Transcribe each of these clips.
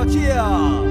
下降。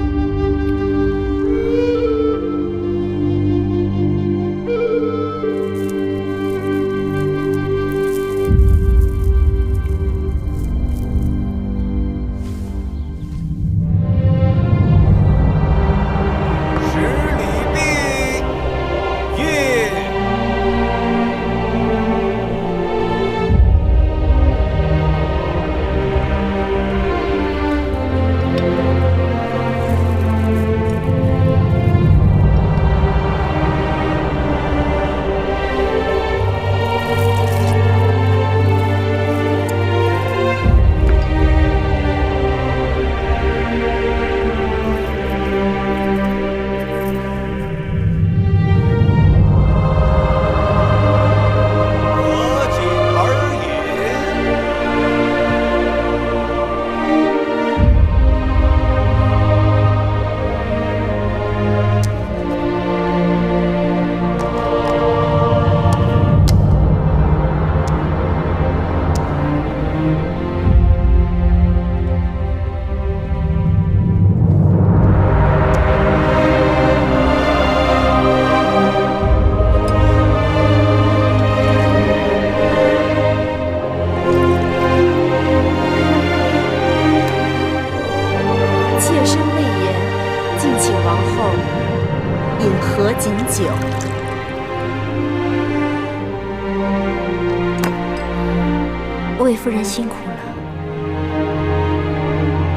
魏夫人辛苦了。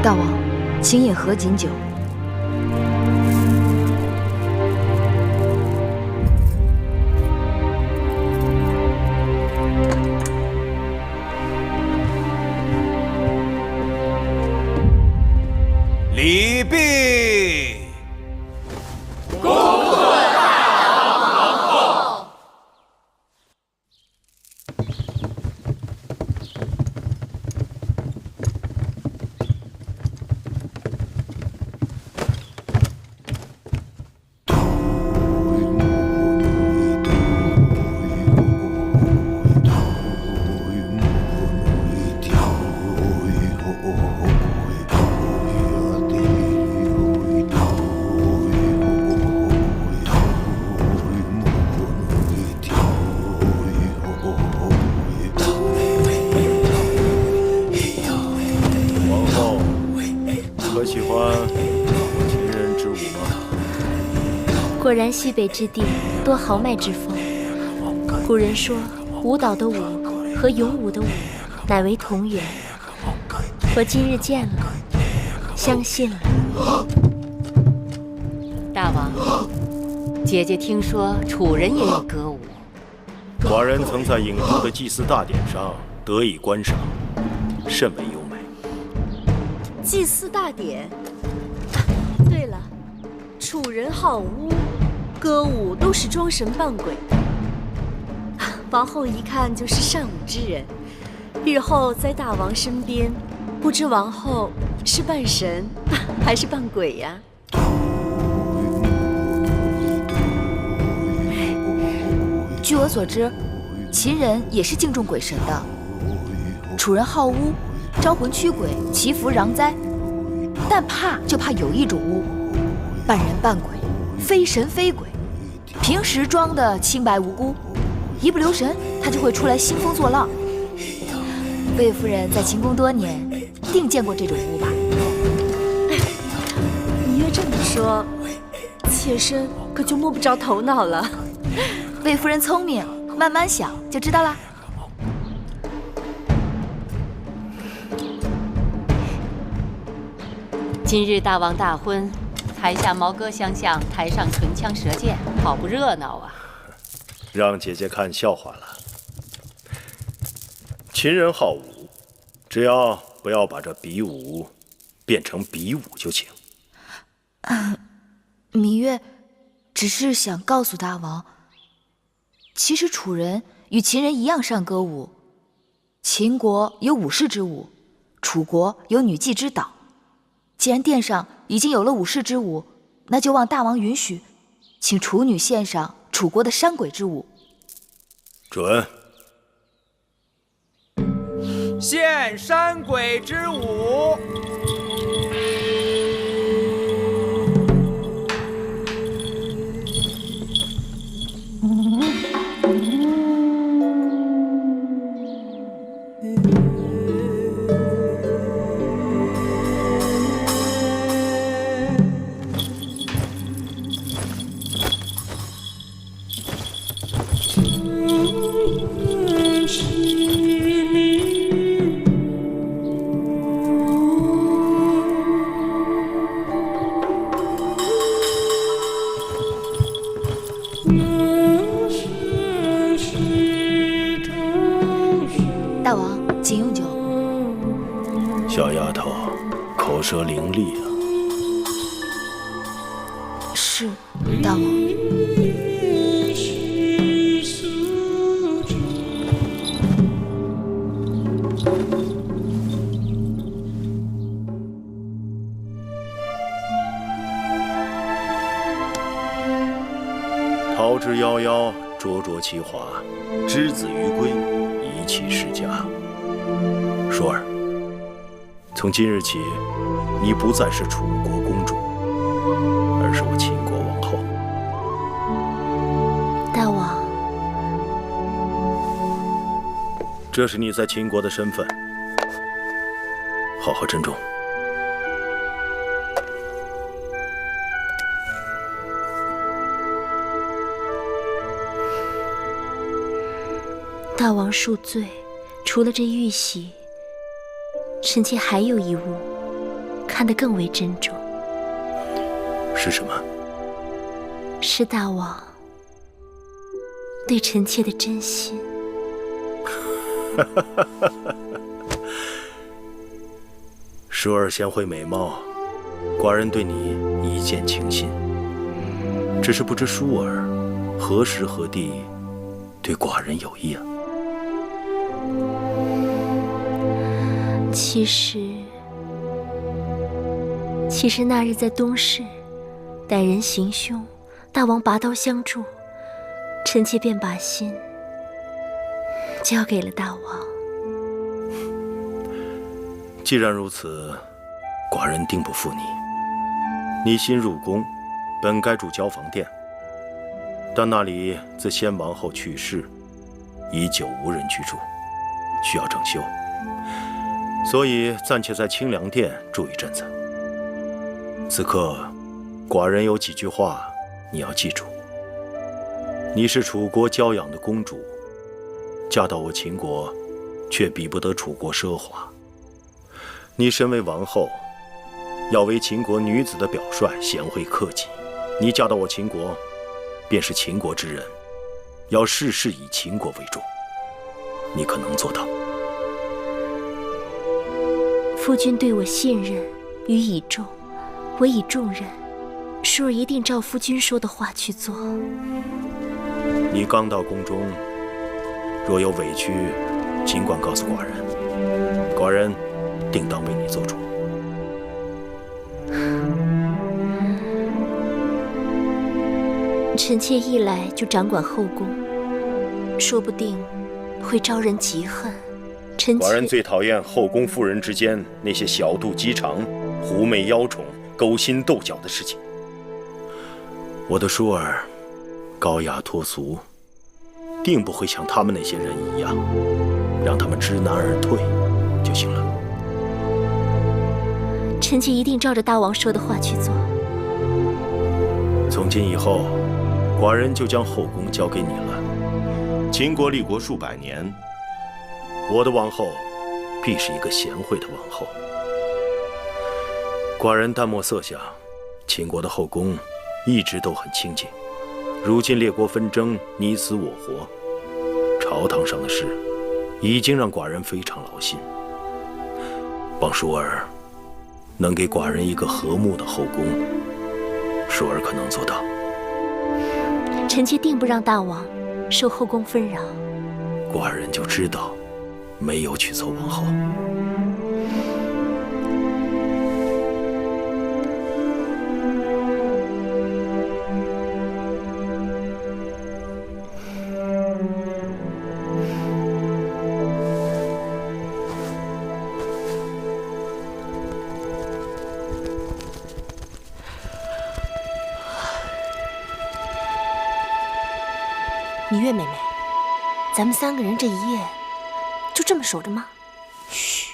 大王，请饮合卺酒。礼毕。恭贺大王皇后。果然西北之地多豪迈之风。古人说，舞蹈的舞和勇武的武乃为同源。我今日见了，相信了。大王，姐姐听说楚人也有歌舞。寡人曾在郢都的祭祀大典上得以观赏，甚为优美。祭祀大典。对了，楚人好巫，歌舞都是装神扮鬼。王后一看就是善舞之人，日后在大王身边，不知王后是扮神还是扮鬼呀？据我所知，秦人也是敬重鬼神的。楚人好巫，招魂驱鬼，祈福攘灾，但怕就怕有一种巫，扮人扮鬼，非神非鬼，平时装的清白无辜，一不留神他就会出来兴风作浪。魏夫人在秦宫多年，定见过这种巫吧？你越这么说，妾身可就摸不着头脑了。魏夫人聪明，慢慢想就知道啦。今日大王大婚，台下毛歌相向，台上唇枪舌剑，好不热闹啊！让姐姐看笑话了。秦人好武，只要不要把这比武变成比武就行。芈月只是想告诉大王，其实楚人与秦人一样善歌舞。秦国有武士之舞，楚国有女妓之蹈。既然殿上已经有了武士之舞，那就望大王允许，请楚女献上楚国的山鬼之舞。准。献山鬼之舞。舌伶俐啊。是，大王。桃之夭夭，灼灼其华；之子于归，宜其室家。舒儿，从今日起，你不再是楚国公主，而是我秦国王后。大王，这是你在秦国的身份，好好珍重。大王恕罪，除了这玉玺，臣妾还有一物，看得更为珍重。是什么？是大王对臣妾的真心。舒儿贤惠美貌，寡人对你一见倾心。只是不知舒儿何时何地对寡人有意啊？其实那日在东市，歹人行凶，大王拔刀相助，臣妾便把心交给了大王。既然如此，寡人定不负你。你新入宫，本该住交房殿，但那里自先王后去世，已久无人居住，需要整修，所以暂且在清凉殿住一阵子。此刻，寡人有几句话你要记住。你是楚国娇养的公主，嫁到我秦国，却比不得楚国奢华。你身为王后，要为秦国女子的表率，贤惠克己。你嫁到我秦国，便是秦国之人，要事事以秦国为重。你可能做到？夫君对我信任予以重，我以重任，舒儿一定照夫君说的话去做。你刚到宫中，若有委屈，尽管告诉寡人，寡人定当为你做主。臣妾一来就掌管后宫，说不定会招人嫉恨。臣妾寡人最讨厌后宫妇人之间那些小肚鸡肠、狐媚妖宠、勾心斗角的事情。我的舒儿高雅脱俗，定不会像他们那些人一样，让他们知难而退就行了。臣妾一定照着大王说的话去做。从今以后，寡人就将后宫交给你了。秦国立国数百年，我的王后必是一个贤惠的王后。寡人淡漠色相，秦国的后宫一直都很清静。如今列国纷争，你死我活，朝堂上的事已经让寡人非常劳心。望舒儿能给寡人一个和睦的后宫，舒儿可能做到。臣妾定不让大王受后宫纷扰。寡人就知道没有娶错王后。芈月妹妹，咱们三个人这一夜就这么守着吗？嘘。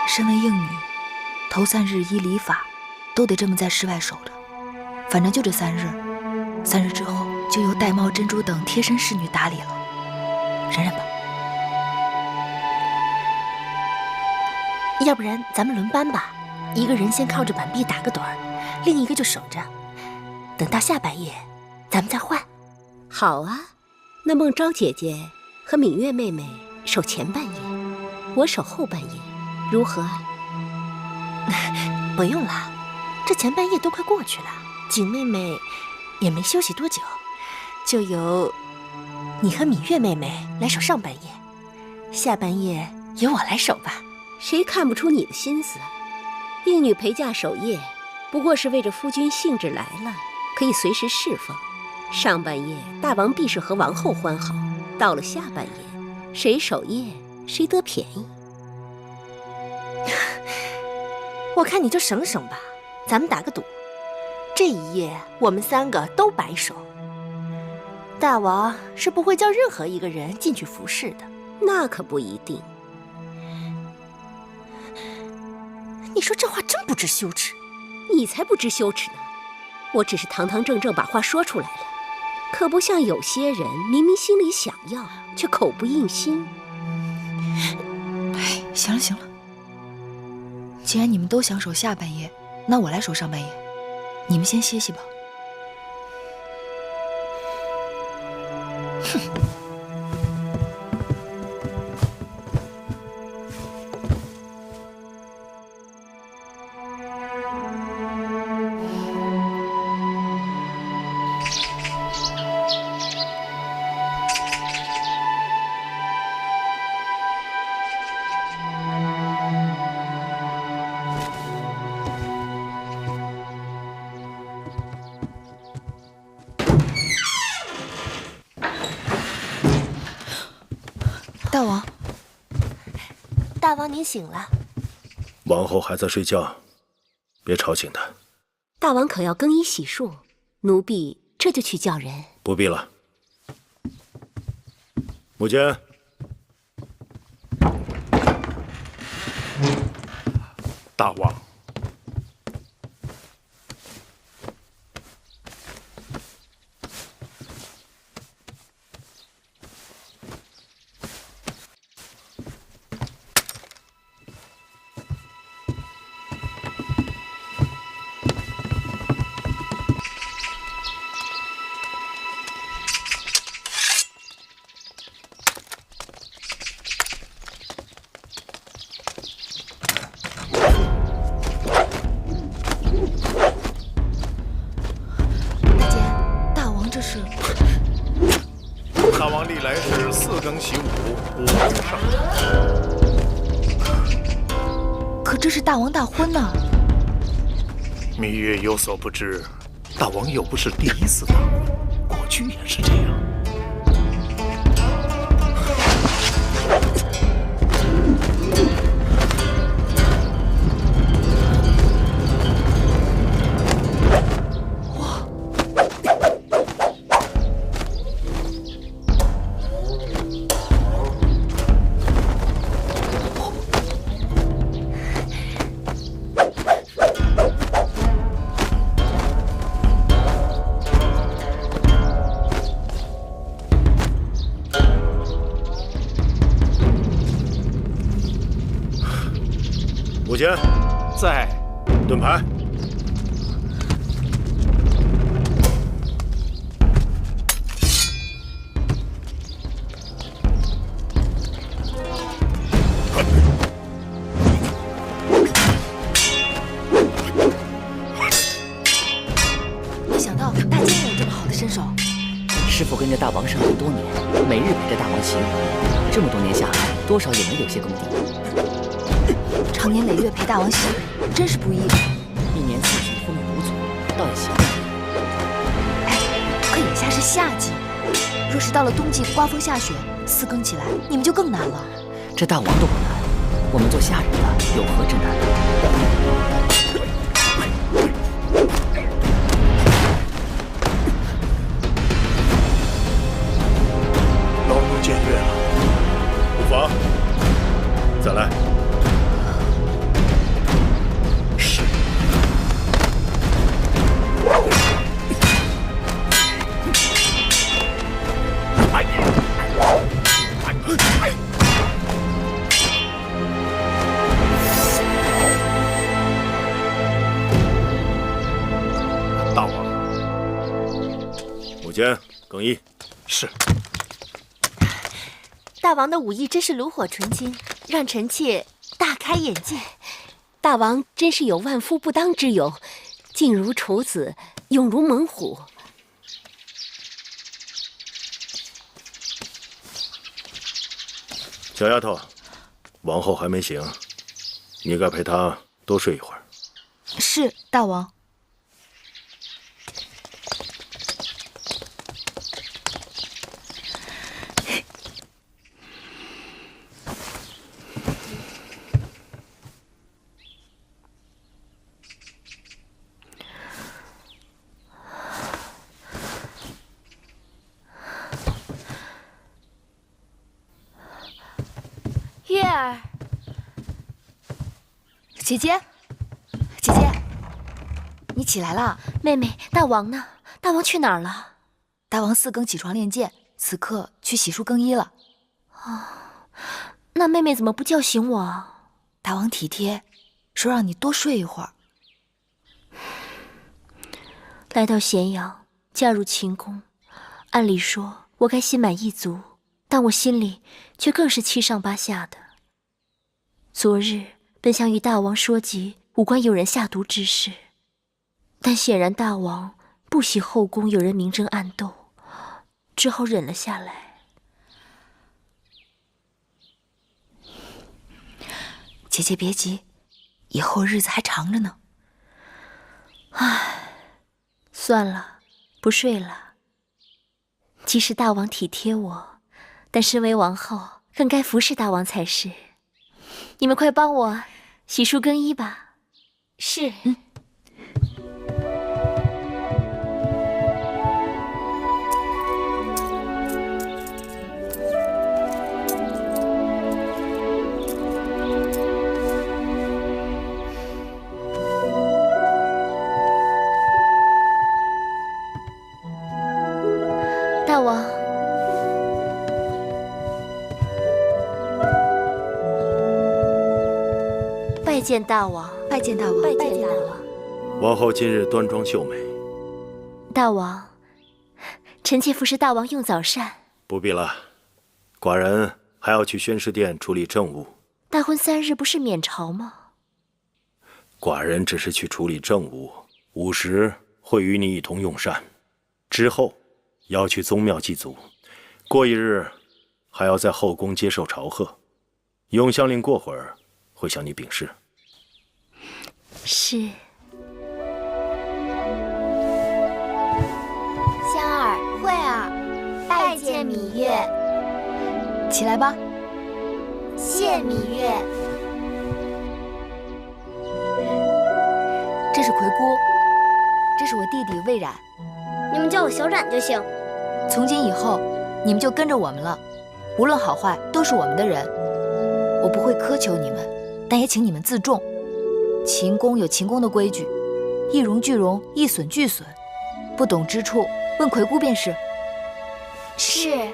身为应女，头3日依礼法，都得这么在室外守着。反正就这3日，3日之后就由玳瑁、珍珠等贴身侍女打理了。忍忍吧。要不然咱们轮班吧，一个人先靠着板壁打个盹儿，另一个就守着，等到下半夜，咱们再换。好啊，那孟昭姐姐和芈月妹妹守前半夜，我守后半夜，如何？不用了，这前半夜都快过去了，景妹妹也没休息多久，就由你和芈月妹妹来守上半夜，下半夜由我来守吧。谁看不出你的心思？应女陪嫁守夜，不过是为着夫君兴致来了，可以随时释放。上半夜大王必是和王后欢好，到了下半夜，谁守夜谁得便宜。我看你就省省吧，咱们打个赌，这一夜我们3个都白守。大王是不会叫任何一个人进去服侍的。那可不一定。你说这话真不知羞耻。你才不知羞耻呢！我只是堂堂正正把话说出来了，可不像有些人明明心里想要，却口不应心。哎，行了行了，既然你们都想守下半夜，那我来守上半夜，你们先歇息吧。大王，大王您醒了。王后还在睡觉，别吵醒她。大王可要更衣洗漱？奴婢这就去叫人。不必了。母监，大王，大王历来是4更习武，5更上阵。可这是大王大婚呢。芈月有所不知，大王又不是第一次大婚，过去也是这样。母监，在。盾牌。没想到大监也有这么好的身手。师傅跟着大王生活多年，每日陪着大王习武，这么多年下来，多少也没有些功底。长年累月陪大王习武，真是不易。一年四季风雨无阻，倒也行。哎，可眼下是夏季，若是到了冬季刮风下雪，4更起来，你们就更难了。这大王都不难，我们做下人的有何之难呢？老奴僭越了，无妨，再来。是。大王，母监更衣。是。大王的武艺真是炉火纯青，让臣妾大开眼界。大王真是有万夫不当之勇，静如处子，勇如猛虎。小丫头，王后还没醒，你该陪她多睡一会儿。是，大王。月儿，姐姐，姐姐，你起来了。妹妹，大王呢？大王去哪儿了？大王4更起床练剑，此刻去洗漱更衣了。那妹妹怎么不叫醒我？大王体贴，说让你多睡一会儿。来到咸阳，嫁入秦宫，按理说我该心满意足，但我心里却更是七上八下的。昨日本想与大王说及武关有人下毒之事，但显然大王不喜后宫有人明争暗斗，只好忍了下来。姐姐别急，以后日子还长着呢。唉，算了，不睡了。即使大王体贴我，但身为王后，更该服侍大王才是。你们快帮我洗漱更衣吧。是。大王，拜见大王，拜见大王，拜见大王。王后今日端庄秀美。大王，臣妾服侍大王用早膳。不必了，寡人还要去宣示殿处理政务。大婚3日不是免朝吗？寡人只是去处理政务，午时会与你一同用膳，之后要去宗庙祭祖，过1日还要在后宫接受朝贺。永香令过会儿会向你禀示。是。香儿、慧儿，拜见芈月。起来吧。谢芈月。这是葵姑，这是我弟弟魏冉。你们叫我小冉就行。从今以后，你们就跟着我们了，无论好坏都是我们的人。我不会苛求你们，但也请你们自重。秦宫有秦宫的规矩，一荣俱荣，一损俱损。不懂之处，问葵姑便是。是。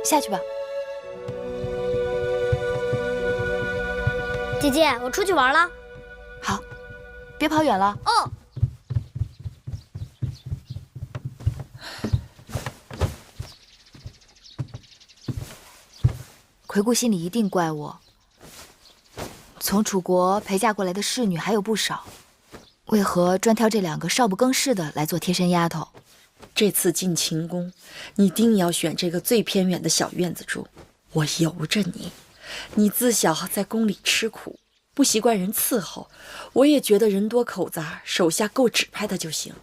下去吧。姐姐，我出去玩了。好，别跑远了。哦。葵姑心里一定怪我。从楚国陪嫁过来的侍女还有不少，为何专挑这2个少不更事的来做贴身丫头？这次进秦宫，你定要选这个最偏远的小院子住。我由着你，你自小在宫里吃苦，不习惯人伺候，我也觉得人多口杂，手下够指派的就行。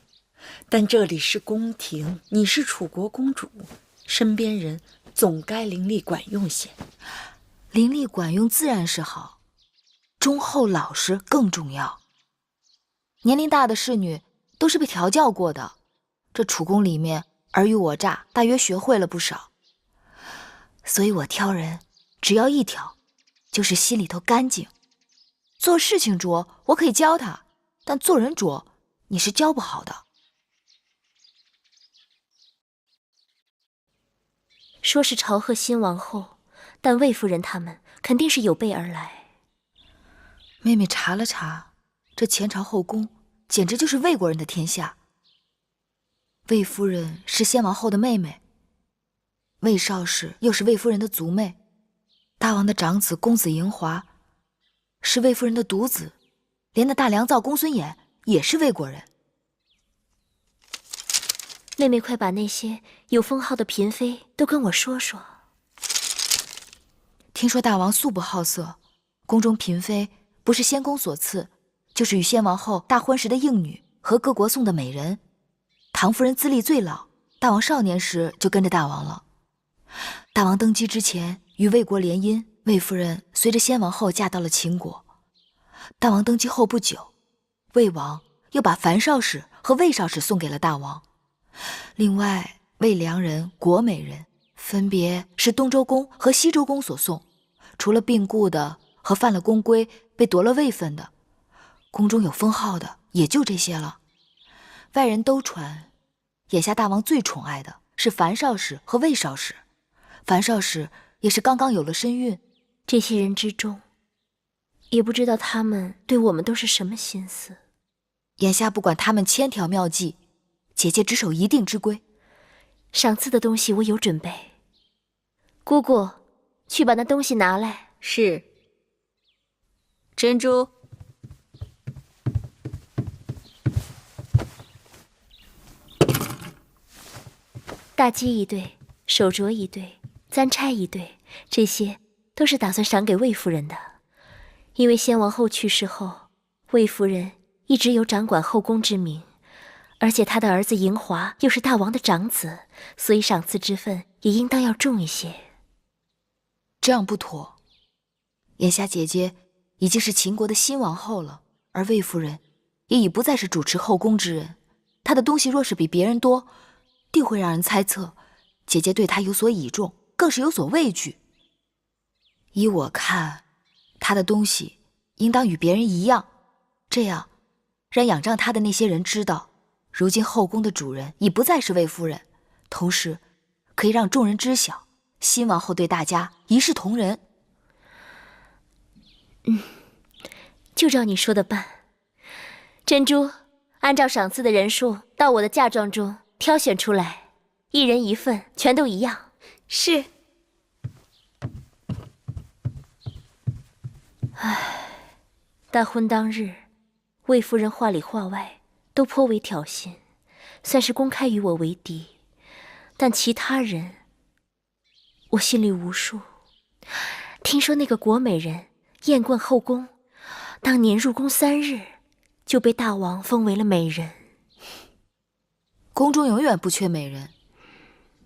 但这里是宫廷，你是楚国公主，身边人总该伶俐管用些。伶俐管用自然是好，忠厚老实更重要。年龄大的侍女都是被调教过的，这楚宫里面尔虞我诈，大约学会了不少。所以我挑人，只要一条，就是心里头干净。做事情拙，我可以教他，但做人拙，你是教不好的。说是朝贺新王后，但魏夫人他们肯定是有备而来。妹妹查了查，这前朝后宫简直就是魏国人的天下。魏夫人是先王后的妹妹，魏少氏又是魏夫人的族妹，大王的长子公子嬴华是魏夫人的独子，连那大良造公孙衍也是魏国人。妹妹，快把那些有封号的嫔妃都跟我说说。听说大王素不好色，宫中嫔妃不是先公所赐，就是与先王后大婚时的应女和各国送的美人。唐夫人资历最老，大王少年时就跟着大王了。大王登基之前与魏国联姻，魏夫人随着先王后嫁到了秦国。大王登基后不久，魏王又把樊少使和魏少使送给了大王。另外，魏良人、国美人分别是东周公和西周公所送，除了病故的和犯了宫规被夺了位分的，宫中有封号的也就这些了。外人都传，眼下大王最宠爱的是樊少使和魏少使。樊少使也是刚刚有了身孕。这些人之中，也不知道他们对我们都是什么心思。眼下不管他们千条妙计，姐姐只守一定之规。赏赐的东西我有准备，姑姑，去把那东西拿来。是。珍珠，大鸡一对，手镯一对，簪钗一对，这些都是打算赏给魏夫人的。因为先王后去世后，魏夫人一直有掌管后宫之名，而且她的儿子嬴华又是大王的长子，所以赏赐之分也应当要重一些。这样不妥。眼下姐姐已经是秦国的新王后了，而魏夫人也已不再是主持后宫之人。她的东西若是比别人多，定会让人猜测姐姐对她有所倚重，更是有所畏惧。依我看，她的东西应当与别人一样，这样让仰仗她的那些人知道，如今后宫的主人已不再是魏夫人，同时可以让众人知晓，新王后对大家一视同仁。就照你说的办。珍珠，按照赏赐的人数到我的嫁妆中挑选出来，一人一份，全都一样。是。唉，大婚当日，魏夫人话里话外都颇为挑衅，算是公开与我为敌。但其他人，我心里无数。听说那个国美人艳冠后宫，当年入宫3日，就被大王封为了美人。宫中永远不缺美人，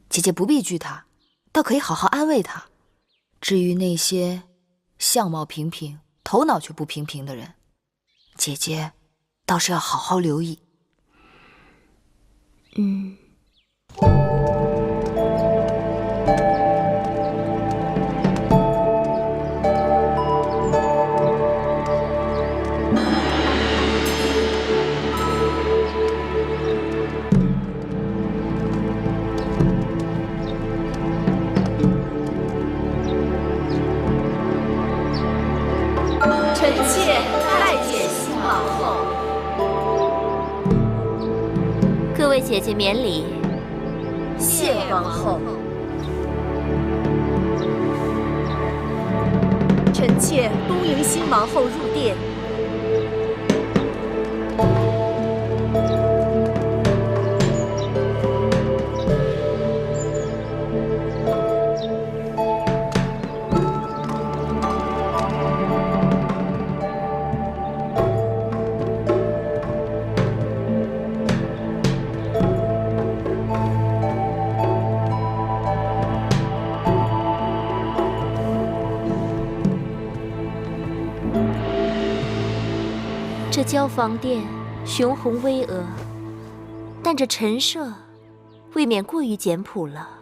姐姐不必惧她，倒可以好好安慰她。至于那些相貌平平、头脑却不平平的人，姐姐倒是要好好留意。臣妾拜见新王后。各位姐姐免礼。谢王后。臣妾恭迎新王后入殿。这交房殿雄宏巍峨，但这陈设未免过于简朴了。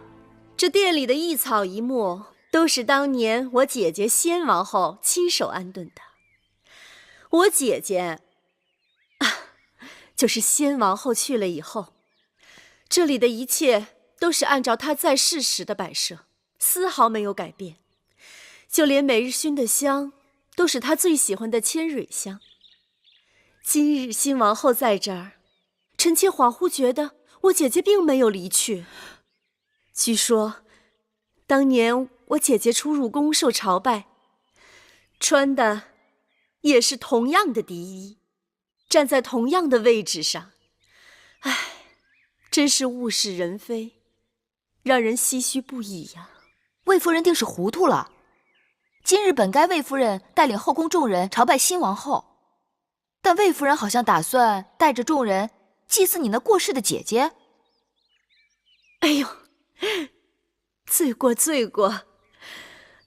这殿里的一草一木都是当年我姐姐先王后亲手安顿的。我姐姐就是先王后去了以后，这里的一切都是按照她在世时的摆设，丝毫没有改变。就连每日熏的香都是她最喜欢的千蕊香。今日新王后在这儿，臣妾恍惚觉得我姐姐并没有离去。据说，当年我姐姐出入宫受朝拜，穿的也是同样的敌衣，站在同样的位置上。唉，真是物是人非，让人唏嘘不已呀。魏夫人定是糊涂了。今日本该魏夫人带领后宫众人朝拜新王后，但魏夫人好像打算带着众人祭祀你那过世的姐姐。哎呦，罪过罪过！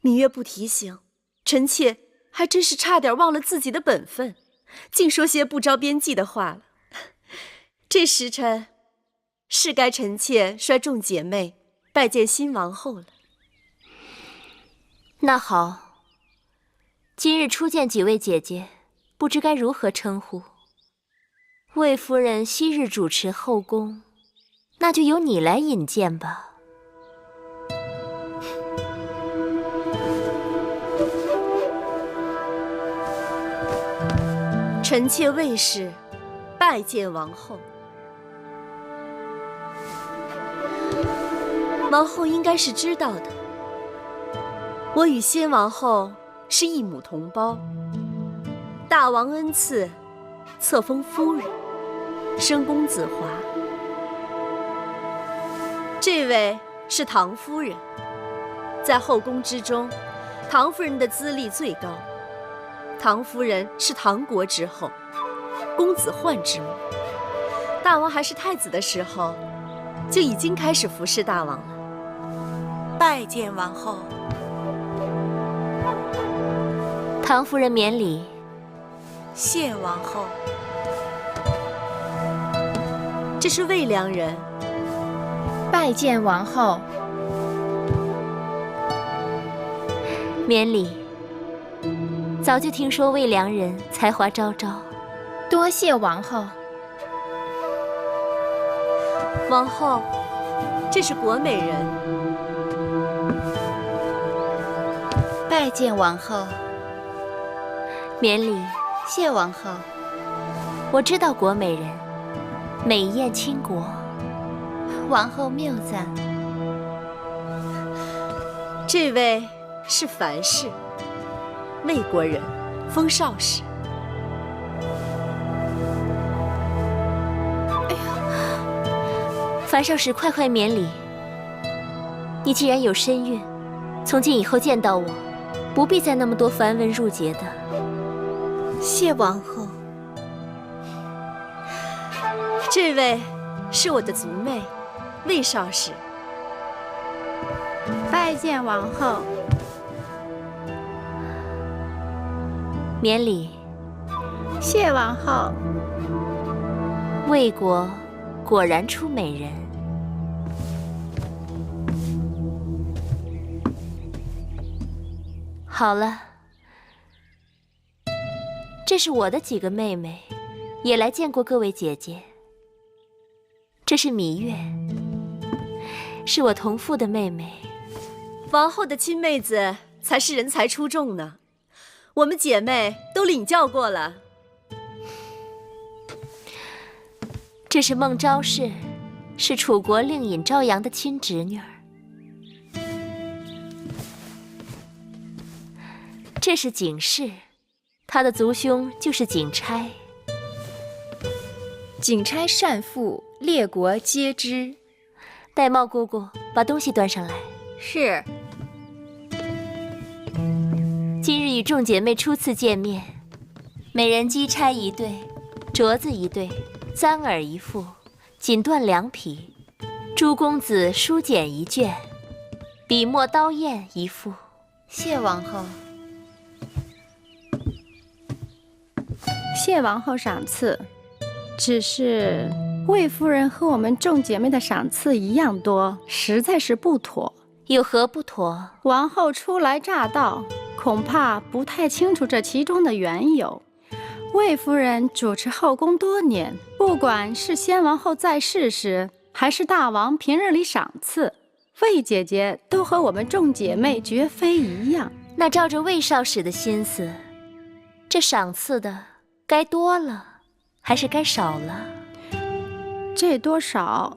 芈月不提醒，臣妾还真是差点忘了自己的本分，竟说些不着边际的话了。这时辰是该臣妾率众姐妹拜见新王后了。那好，今日初见几位姐姐，不知该如何称呼。魏夫人昔日主持后宫，那就由你来引荐吧。臣妾魏氏拜见王后。王后应该是知道的，我与先王后是一母同胞，大王恩赐，册封夫人，生公子华。这位是唐夫人，在后宫之中，唐夫人的资历最高。唐夫人是唐国之后，公子焕之母。大王还是太子的时候，就已经开始服侍大王了。拜见王后。唐夫人免礼。谢王后。这是魏良人。拜见王后。免礼。早就听说魏良人才华昭昭，多谢王后。王后，这是国美人。拜见王后。免礼。谢王后。我知道国美人，美艳倾国。王后谬赞。这位是樊氏，魏国人，封少氏。樊少使，快免礼。你既然有身孕，从今以后见到我，不必再那么多繁文缛节的。谢王后。这位是我的族妹，魏少使。拜见王后。免礼。谢王后。魏国果然出美人。好了，这是我的几个妹妹，也来见过各位姐姐。这是芈月，是我同父的妹妹。王后的亲妹子才是人才出众呢，我们姐妹都领教过了。这是孟昭氏，是楚国令尹昭阳的亲侄女儿。这是景氏，她的族兄就是景差。景差善赋，列国皆知。玳瑁姑姑，把东西端上来。是。今日与众姐妹初次见面，美人姬钗一对，镯子一对，簪耳一副，锦缎2匹，诸公子书简1卷，笔墨刀砚1副。谢王后。谢王后赏赐。只是魏夫人和我们众姐妹的赏赐一样多，实在是不妥。有何不妥？王后初来乍到，恐怕不太清楚这其中的缘由。魏夫人主持后宫多年，不管是先王后在世时，还是大王平日里赏赐，魏姐姐都和我们众姐妹绝非一样。那照着魏少使的心思，这赏赐的该多了还是该少了？这多少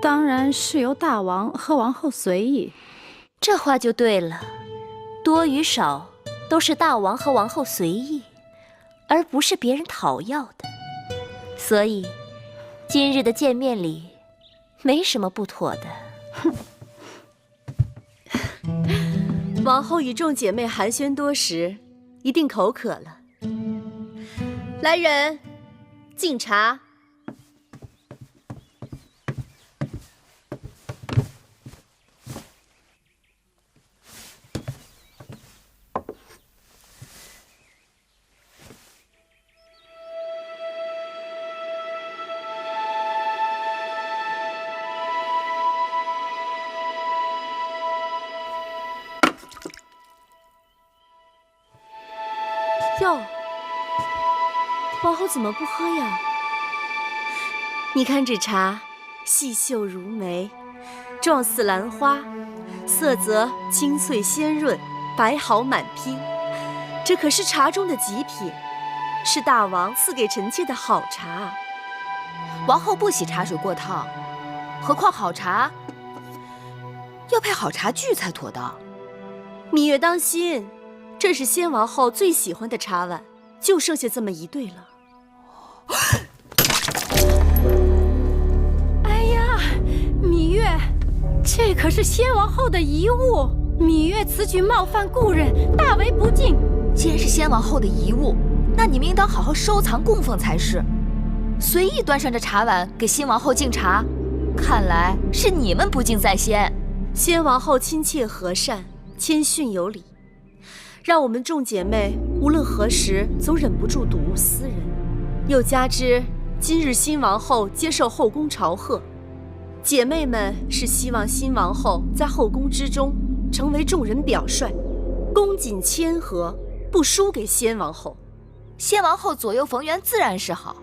当然是由大王和王后随意。这话就对了，多与少都是大王和王后随意，而不是别人讨要的。所以，今日的见面礼没什么不妥的。王后与众姐妹寒暄多时，一定口渴了。来人，敬茶。哟，王后怎么不喝呀？你看这茶，细秀如眉，状似兰花，色泽清脆鲜润，白毫满披。这可是茶中的极品，是大王赐给臣妾的好茶。王后不喜茶水过烫，何况好茶要配好茶具才妥当。芈月当心，这是先王后最喜欢的茶碗，就剩下这么一对了。哎呀，芈月，这可是先王后的遗物，芈月此举冒犯故人，大为不敬。既然是先王后的遗物，那你们应当好好收藏供奉才是。随意端上这茶碗给新王后敬茶，看来是你们不敬在先。先王后亲切和善，谦逊有礼，让我们众姐妹无论何时总忍不住睹物思人。又加之今日新王后接受后宫朝贺，姐妹们是希望新王后在后宫之中成为众人表率，恭谨谦和，不输给先王后。先王后左右逢源自然是好，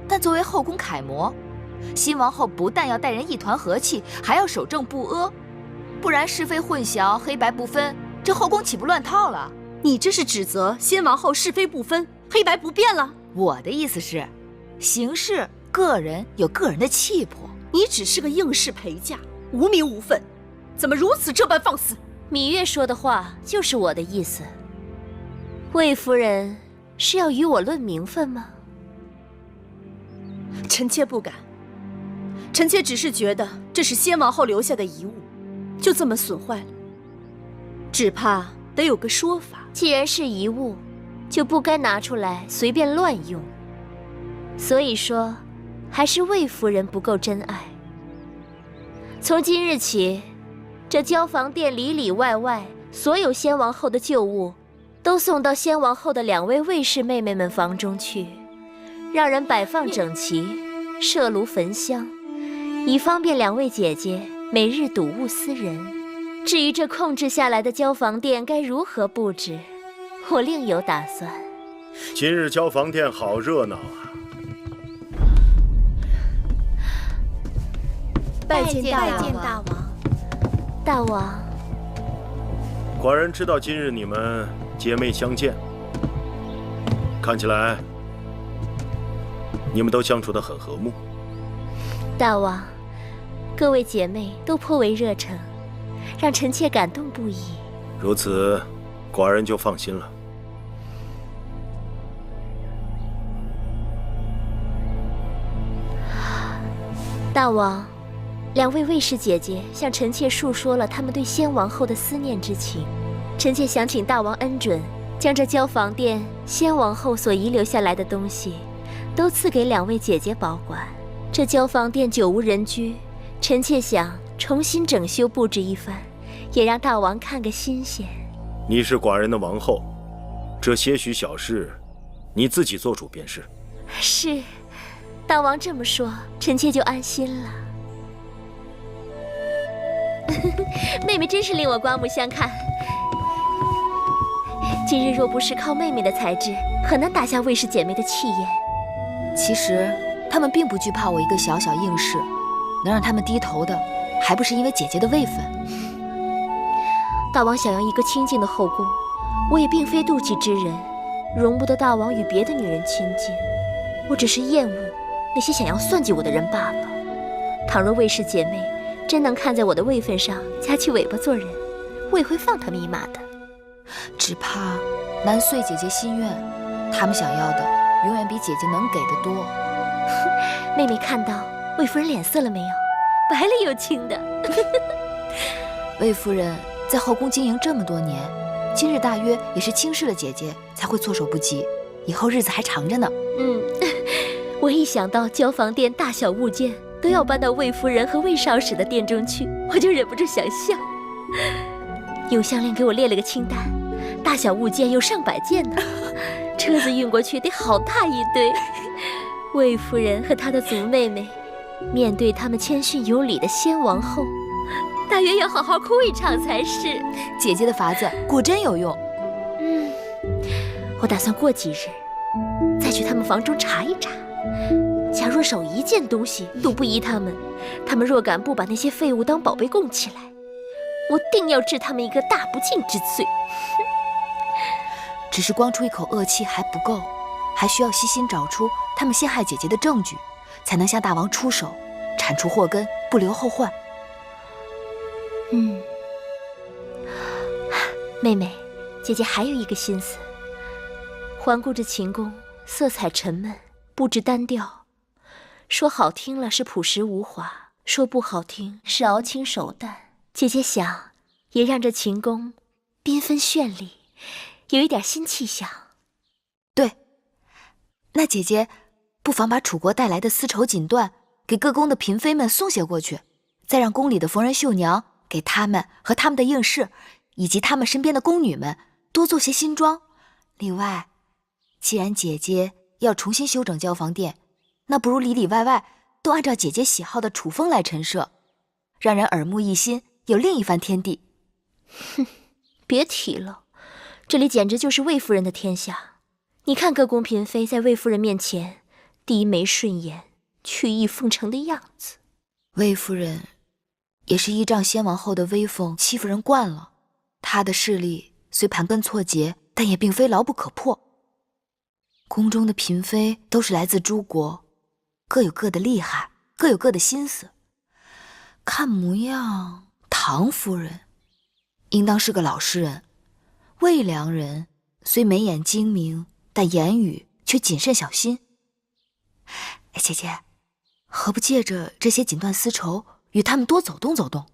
但作为后宫楷模，新王后不但要待人一团和气，还要守正不阿，不然是非混淆，黑白不分，这后宫岂不乱套了？你这是指责先王后是非不分，黑白不辨了？我的意思是，行事个人有个人的气魄。你只是个应试陪嫁，无名无分，怎么如此这般放肆？芈月说的话就是我的意思。魏夫人是要与我论名分吗？臣妾不敢，臣妾只是觉得这是先王后留下的遗物，就这么损坏了，只怕得有个说法。既然是遗物，就不该拿出来随便乱用。所以说，还是魏夫人不够真爱。从今日起，这交房殿里里外外所有先王后的旧物，都送到先王后的2位卫士妹妹们房中去，让人摆放整齐，设炉焚香，以方便2位姐姐每日睹物思人。至于这空置下来的交房殿该如何布置，我另有打算。今日交房殿好热闹啊！拜见大王。大王，寡人知道今日你们姐妹相见，看起来你们都相处得很和睦。大王，各位姐妹都颇为热诚，让臣妾感动不已。如此，寡人就放心了。大王，2位卫士姐姐向臣妾述说了他们对先王后的思念之情，臣妾想请大王恩准，将这交房殿先王后所遗留下来的东西，都赐给2位姐姐保管。这交房殿久无人居，臣妾想重新整修布置一番，也让大王看个新鲜。你是寡人的王后，这些许小事，你自己做主便是。是，大王这么说，臣妾就安心了。妹妹真是令我刮目相看。今日若不是靠妹妹的才智，很难打下卫氏姐妹的气焰。其实她们并不惧怕我一个小小应试，能让她们低头的，还不是因为姐姐的位分。大王想要一个清静的后宫，我也并非妒忌之人，容不得大王与别的女人亲近。我只是厌恶那些想要算计我的人罢了。倘若卫氏姐妹真能看在我的位分上夹起尾巴做人，我也会放他们一马的。只怕难遂姐姐心愿，他们想要的永远比姐姐能给的多。妹妹看到魏夫人脸色了没有？白了又青的。魏夫人在后宫经营这么多年，今日大约也是轻视了姐姐，才会措手不及。以后日子还长着呢。我一想到交房殿大小物件都要搬到魏夫人和魏少使的殿中去，我就忍不住想笑。永香令给我列了个清单，大小物件有上百件呢，车子运过去得好大一堆。魏夫人和她的祖妹妹，面对他们谦逊有礼的先王后，大约要好好哭一场才是。姐姐的法子果真有用。我打算过几日再去他们房中查一查，假若少一件东西都不依他们若敢不把那些废物当宝贝供起来，我定要治他们一个大不敬之罪。只是光出一口恶气还不够，还需要细心找出他们陷害姐姐的证据，才能向大王出手，铲除祸根，不留后患。妹妹，姐姐还有一个心思。环顾着秦宫，色彩沉闷，布置单调，说好听了是朴实无华，说不好听是熬青守淡。姐姐想，也让这秦宫缤纷绚丽，有一点新气象。对，那姐姐不妨把楚国带来的丝绸锦缎给各宫的嫔妃们送些过去，再让宫里的缝纫绣娘给他们和他们的应试，以及他们身边的宫女们多做些新装。另外，既然姐姐要重新修整交房殿，那不如里里外外都按照姐姐喜好的楚风来陈设，让人耳目一新，有另一番天地。别提了，这里简直就是魏夫人的天下。你看各宫嫔妃在魏夫人面前低眉顺眼，曲意奉承的样子。魏夫人也是依仗先王后的威风欺负人惯了，她的势力虽盘根错节，但也并非牢不可破。宫中的嫔妃都是来自诸国，各有各的厉害，各有各的心思。看模样，唐夫人应当是个老实人，魏良人虽眉眼精明，但言语却谨慎小心。姐姐，何不借着这些锦缎丝绸，与他们多走动走动？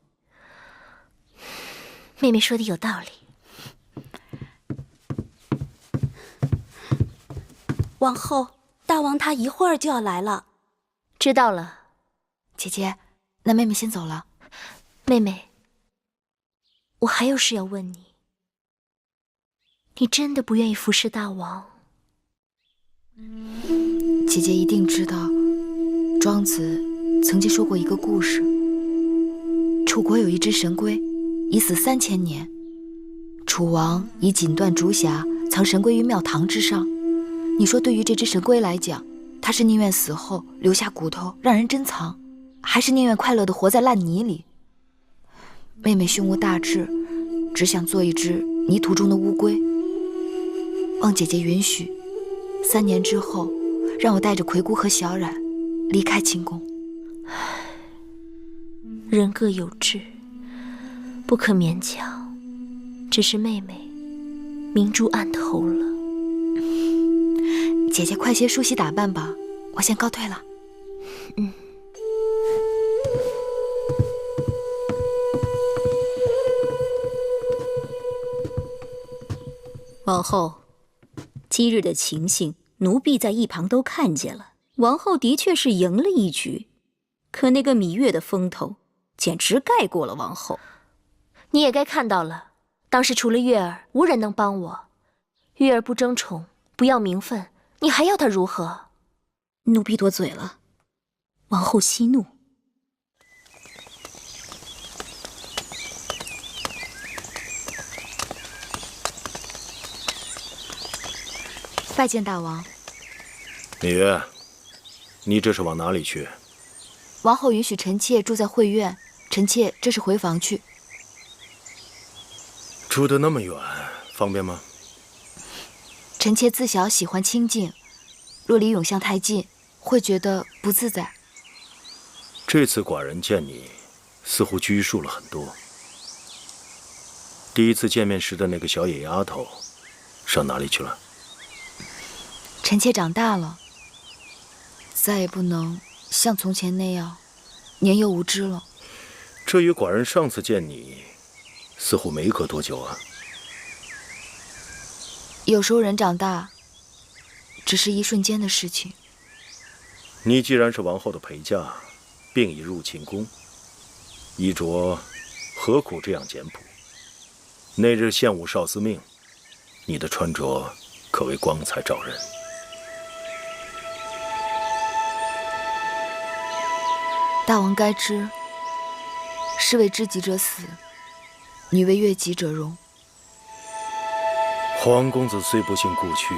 妹妹说的有道理。王后，大王他一会儿就要来了。知道了。姐姐，那妹妹先走了。妹妹，我还有事要问你。你真的不愿意服侍大王？姐姐一定知道，庄子曾经说过一个故事。楚国有一只神龟，已死3000年。楚王以锦缎竹匣藏神龟于庙堂之上。你说对于这只神龟来讲，它是宁愿死后留下骨头让人珍藏，还是宁愿快乐地活在烂泥里？妹妹胸无大志，只想做一只泥土中的乌龟。望姐姐允许，3年之后，让我带着葵姑和小冉离开秦宫。人各有志，不可勉强。只是妹妹明珠暗投了。姐姐快些梳洗打扮吧，我先告退了。王后，今日的情形，奴婢在一旁都看见了。王后的确是赢了一局，可那个芈月的风头，简直盖过了王后。你也该看到了，当时除了月儿，无人能帮我。月儿不争宠，不要名分，你还要她如何？奴婢多嘴了，王后息怒。拜见大王。芈月，你这是往哪里去？王后允许臣妾住在会院，臣妾这是回房去。住得那么远，方便吗？臣妾自小喜欢清静，若离永巷太近，会觉得不自在。这次寡人见你，似乎拘束了很多。第一次见面时的那个小野丫头，上哪里去了？臣妾长大了，再也不能像从前那样年幼无知了。这与寡人上次见你，似乎没隔多久啊。有时候人长大，只是一瞬间的事情。你既然是王后的陪嫁，并已入寝宫，衣着何苦这样简朴？那日献武少司命，你的穿着可谓光彩照人。大王该知，士为知己者死，女为悦己者容。皇公子虽不幸故去，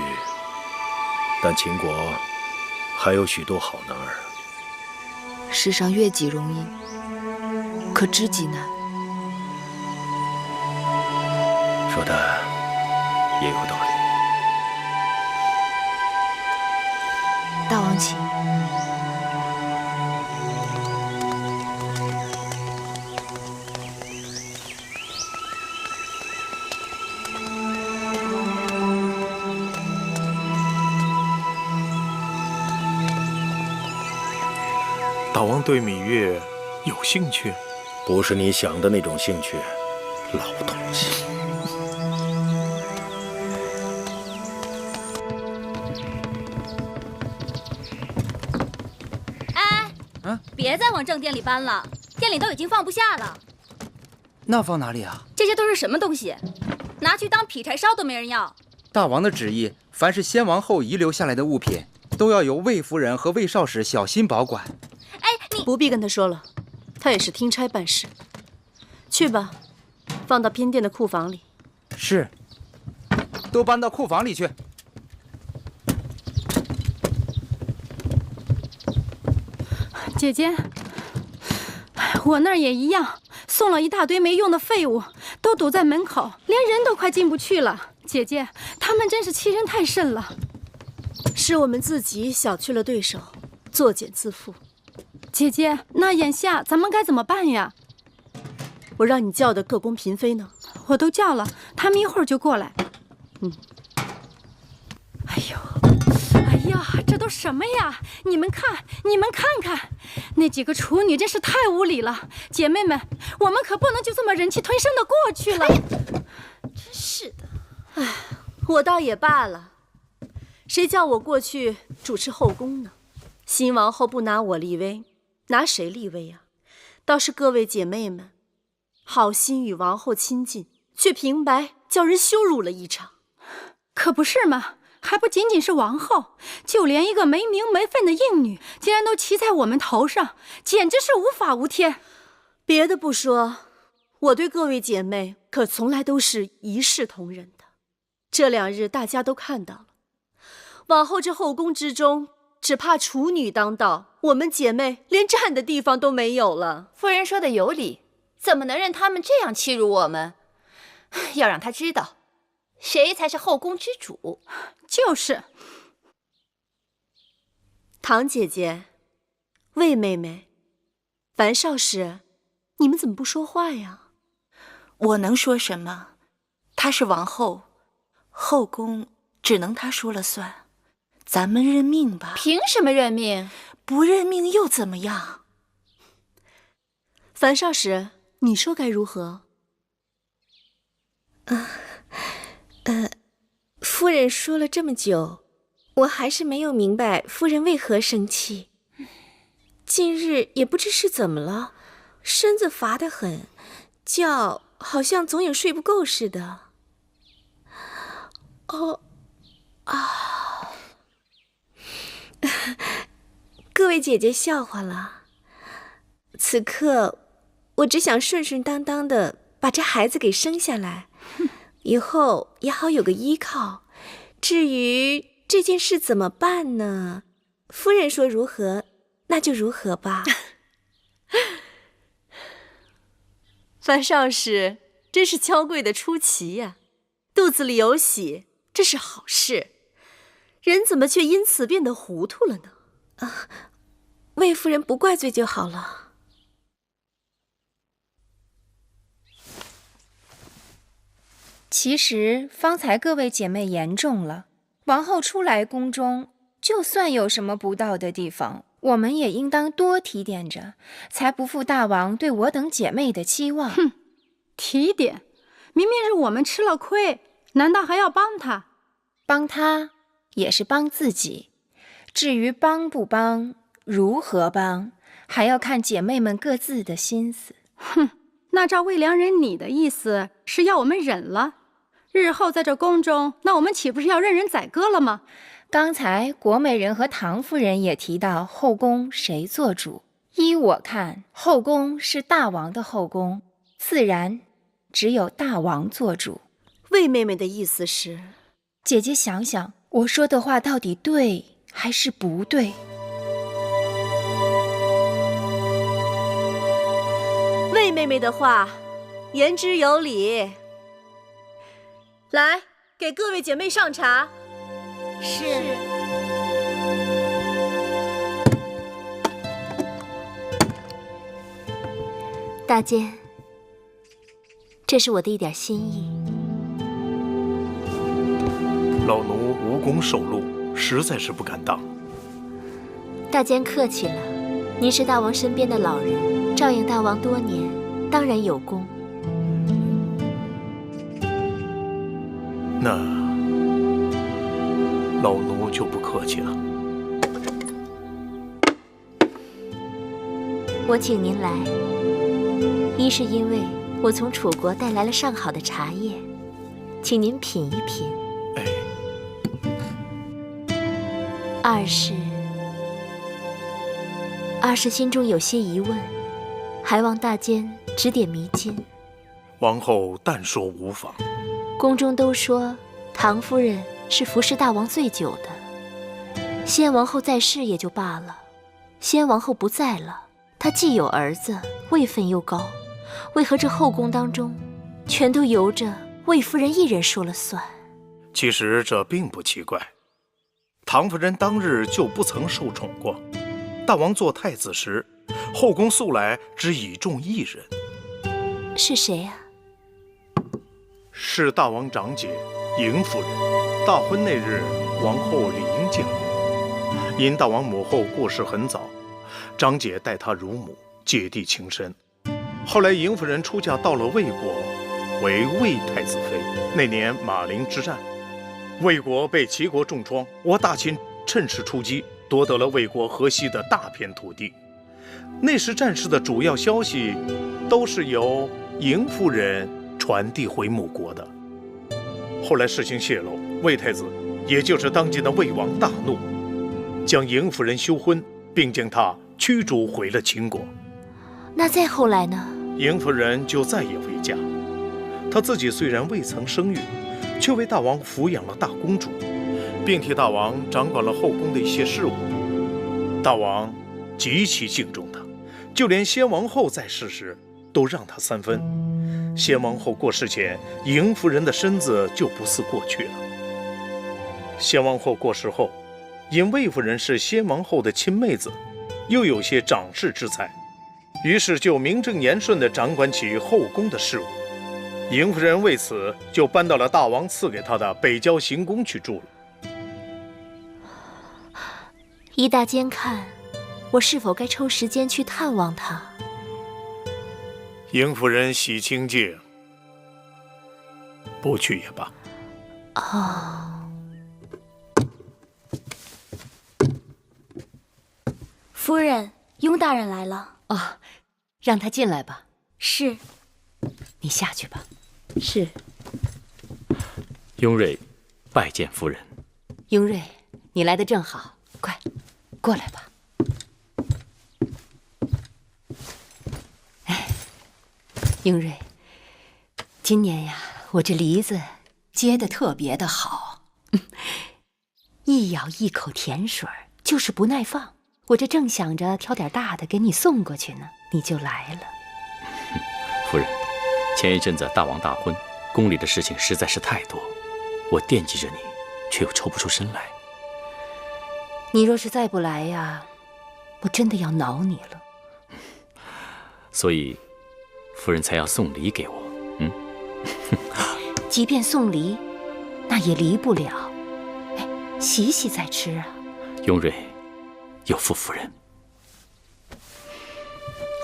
但秦国还有许多好男儿。世上悦己容易，可知己难。说的也有道理。大王请。大王对芈月有兴趣？不是你想的那种兴趣，老东西。别再往正殿里搬了，店里都已经放不下了。那放哪里啊？这些都是什么东西？拿去当劈柴烧都没人要。大王的旨意，凡是先王后遗留下来的物品，都要由魏夫人和魏少使小心保管。哎，你不必跟他说了，他也是听差办事。去吧，放到偏殿的库房里。是，都搬到库房里去。姐姐，我那儿也一样，送了一大堆没用的废物，都堵在门口，连人都快进不去了。姐姐，他们真是欺人太甚了。是我们自己小觑了对手，作茧自缚。姐姐，那眼下咱们该怎么办呀？我让你叫的各宫嫔妃呢？我都叫了，他们一会儿就过来。哎呀，这都什么呀？你们看，你们看看，那几个处女真是太无礼了。姐妹们，我们可不能就这么忍气吞声的过去了。真是的，哎，我倒也罢了，谁叫我过去主持后宫呢？新王后不拿我立威，拿谁立威呀？倒是各位姐妹们，好心与王后亲近，却平白叫人羞辱了一场。可不是嘛，还不仅仅是王后，就连一个没名没分的应女，竟然都骑在我们头上，简直是无法无天。别的不说，我对各位姐妹可从来都是一视同仁的。这2日大家都看到了，往后这后宫之中，只怕处女当道，我们姐妹连站的地方都没有了。夫人说的有理，怎么能任他们这样欺辱我们？要让他知道，谁才是后宫之主。就是。唐姐姐，魏妹妹，樊少使，你们怎么不说话呀？我能说什么？她是王后，后宫只能她说了算。咱们认命吧。凭什么认命？不认命又怎么样？樊少使，你说该如何？夫人说了这么久，我还是没有明白夫人为何生气。近日也不知是怎么了，身子乏得很，觉好像总有睡不够似的。各位姐姐笑话了。此刻我只想顺顺当当的把这孩子给生下来，以后也好有个依靠。至于这件事怎么办呢？夫人说如何，那就如何吧。樊少使真是娇贵的出奇呀，肚子里有喜，这是好事。人怎么却因此变得糊涂了呢？魏夫人不怪罪就好了。其实方才各位姐妹言重了，王后初来宫中，就算有什么不到的地方，我们也应当多提点着，才不负大王对我等姐妹的期望。哼，提点，明明是我们吃了亏，难道还要帮他？帮他也是帮自己，至于帮不帮，如何帮，还要看姐妹们各自的心思。哼，那照魏良人你的意思是要我们忍了，日后在这宫中，那我们岂不是要任人宰割了吗？刚才国美人和唐夫人也提到后宫谁做主，依我看，后宫是大王的后宫，自然只有大王做主。魏妹妹的意思是，姐姐想想，我说的话到底对还是不对？魏妹妹的话言之有理。来，给各位姐妹上茶。是。大监，这是我的一点心意。老奴无功受禄，实在是不敢当。大监客气了，您是大王身边的老人，照应大王多年，当然有功。那老奴就不客气了。我请您来，一是因为我从楚国带来了上好的茶叶，请您品一品。二是心中有些疑问，还望大监指点迷津。王后但说无妨。宫中都说唐夫人是服侍大王最久的，先王后在世也就罢了，先王后不在了，她既有儿子，位分又高，为何这后宫当中全都由着魏夫人一人说了算？其实这并不奇怪，唐夫人当日就不曾受宠过。大王做太子时，后宫素来只倚重一人。是谁啊？是大王长姐嬴夫人。大婚那日，王后理应见过。因大王母后过世很早，长姐待她如母，姐弟情深。后来嬴夫人出嫁到了魏国，为魏太子妃。那年马陵之战，魏国被齐国重创，我大秦趁势出击，夺得了魏国河西的大片土地。那时战事的主要消息都是由嬴夫人传递回母国的。后来事情泄露，魏太子，也就是当今的魏王大怒，将嬴夫人休婚，并将她驱逐回了秦国。那再后来呢？嬴夫人就再也未嫁。她自己虽然未曾生育，却为大王抚养了大公主，并替大王掌管了后宫的一些事务。大王极其敬重她，就连先王后在世时都让她3分。先王后过世前，嬴夫人的身子就不似过去了。先王后过世后，因魏夫人是先王后的亲妹子，又有些长世之才，于是就名正言顺地掌管起后宫的事务。嬴夫人为此就搬到了大王赐给她的北郊行宫去住了。依大监看，我是否该抽时间去探望她？嬴夫人喜清静，不去也罢。夫人，雍大人来了。哦，让他进来吧。是。你下去吧。是。雍瑞拜见夫人。雍瑞，你来得正好，快过来吧。雍瑞，今年呀，我这梨子结得特别的好，一咬一口甜水儿，就是不耐放。我这正想着挑点大的给你送过去呢，你就来了。夫人，前一阵子大王大婚，宫里的事情实在是太多，我惦记着你，却又抽不出身来。你若是再不来呀，我真的要恼你了。所以夫人才要送礼给我。即便送离，那也离不了。哎，洗洗再吃啊。雍瑞，有负夫人。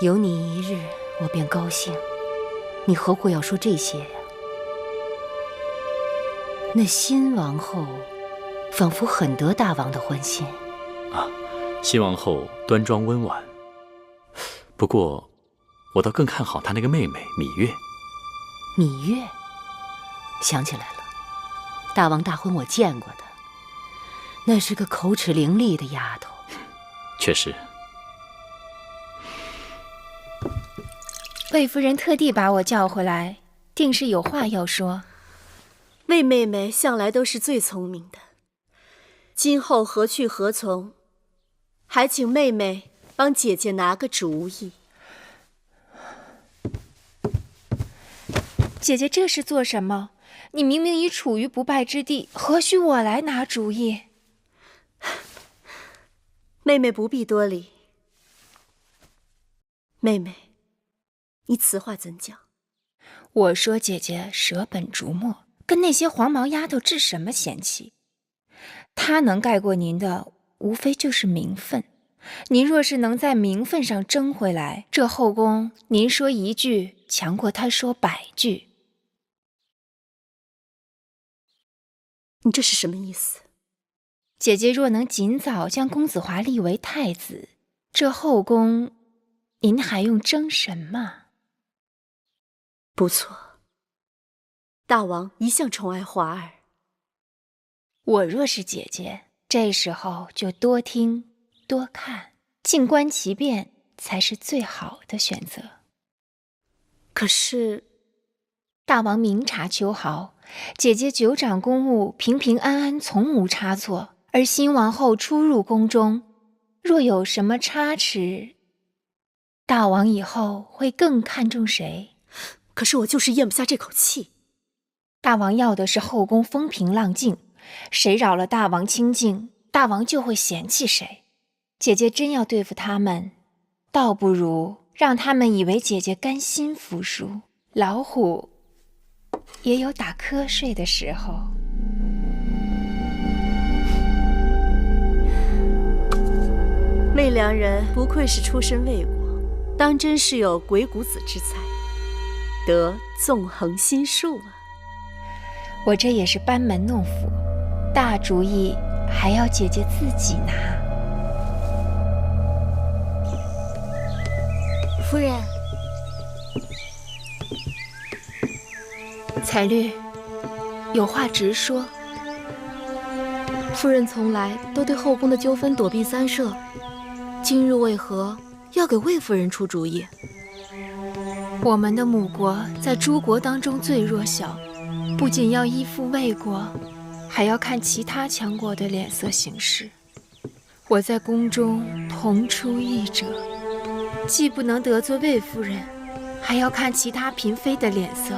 有你一日，我便高兴。你何苦要说这些呀？那新王后仿佛很得大王的欢心啊。新王后端庄温婉，不过我倒更看好她那个妹妹芈月。芈月，想起来了，大王大婚我见过的，那是个口齿伶俐的丫头。确实。魏夫人特地把我叫回来，定是有话要说。魏妹妹向来都是最聪明的，今后何去何从，还请妹妹帮姐姐拿个主意。姐姐这是做什么？你明明已处于不败之地，何须我来拿主意？妹妹不必多礼。妹妹，你此话怎讲？我说姐姐舍本逐末，跟那些黄毛丫头置什么嫌弃？她能盖过您的，无非就是名分。您若是能在名分上争回来，这后宫您说一句，强过她说100句。你这是什么意思？姐姐若能尽早将公子华立为太子，这后宫您还用争什么？不错，大王一向宠爱华儿。我若是姐姐，这时候就多听多看，静观其变才是最好的选择。可是大王明察秋毫，姐姐久掌公务，平平安安，从无差错。而新王后初入宫中，若有什么差池，大王以后会更看重谁？可是我就是咽不下这口气。大王要的是后宫风平浪静，谁扰了大王清静，大王就会嫌弃谁。姐姐真要对付他们，倒不如让他们以为姐姐甘心服输。老虎也有打瞌睡的时候。魏良人不愧是出身魏国，当真是有鬼谷子之才，得纵横心术啊！我这也是班门弄斧，大主意还要姐姐自己拿。夫人，彩绿，有话直说。夫人从来都对后宫的纠纷躲避三舍，今日为何要给魏夫人出主意？我们的母国在诸国当中最弱小，不仅要依附魏国，还要看其他强国的脸色行事。我在宫中同出一辙，既不能得罪魏夫人，还要看其他嫔妃的脸色。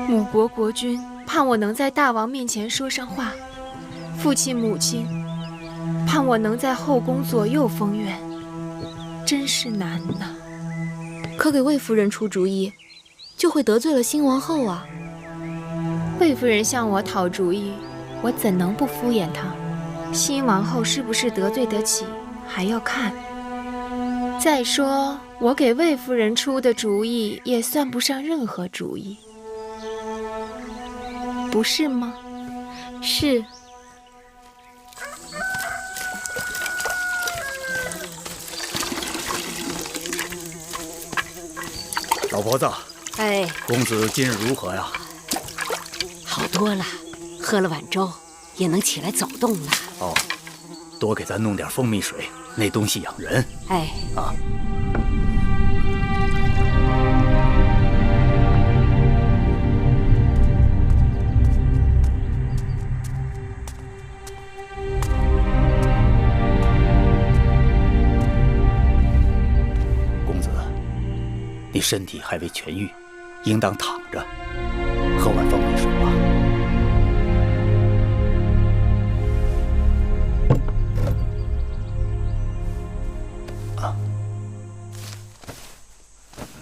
母国国君盼我能在大王面前说上话，父亲母亲盼我能在后宫左右逢源，真是难呐。可给魏夫人出主意，就会得罪了新王后啊。魏夫人向我讨主意，我怎能不敷衍她？新王后是不是得罪得起，还要看。再说，我给魏夫人出的主意也算不上任何主意，不是吗？是。老婆子，哎，公子今日如何呀？好多了，喝了碗粥，也能起来走动了。哦，多给咱弄点蜂蜜水，那东西养人。哎，啊。你身体还未痊愈，应当躺着，喝碗蜂蜜水吧。啊，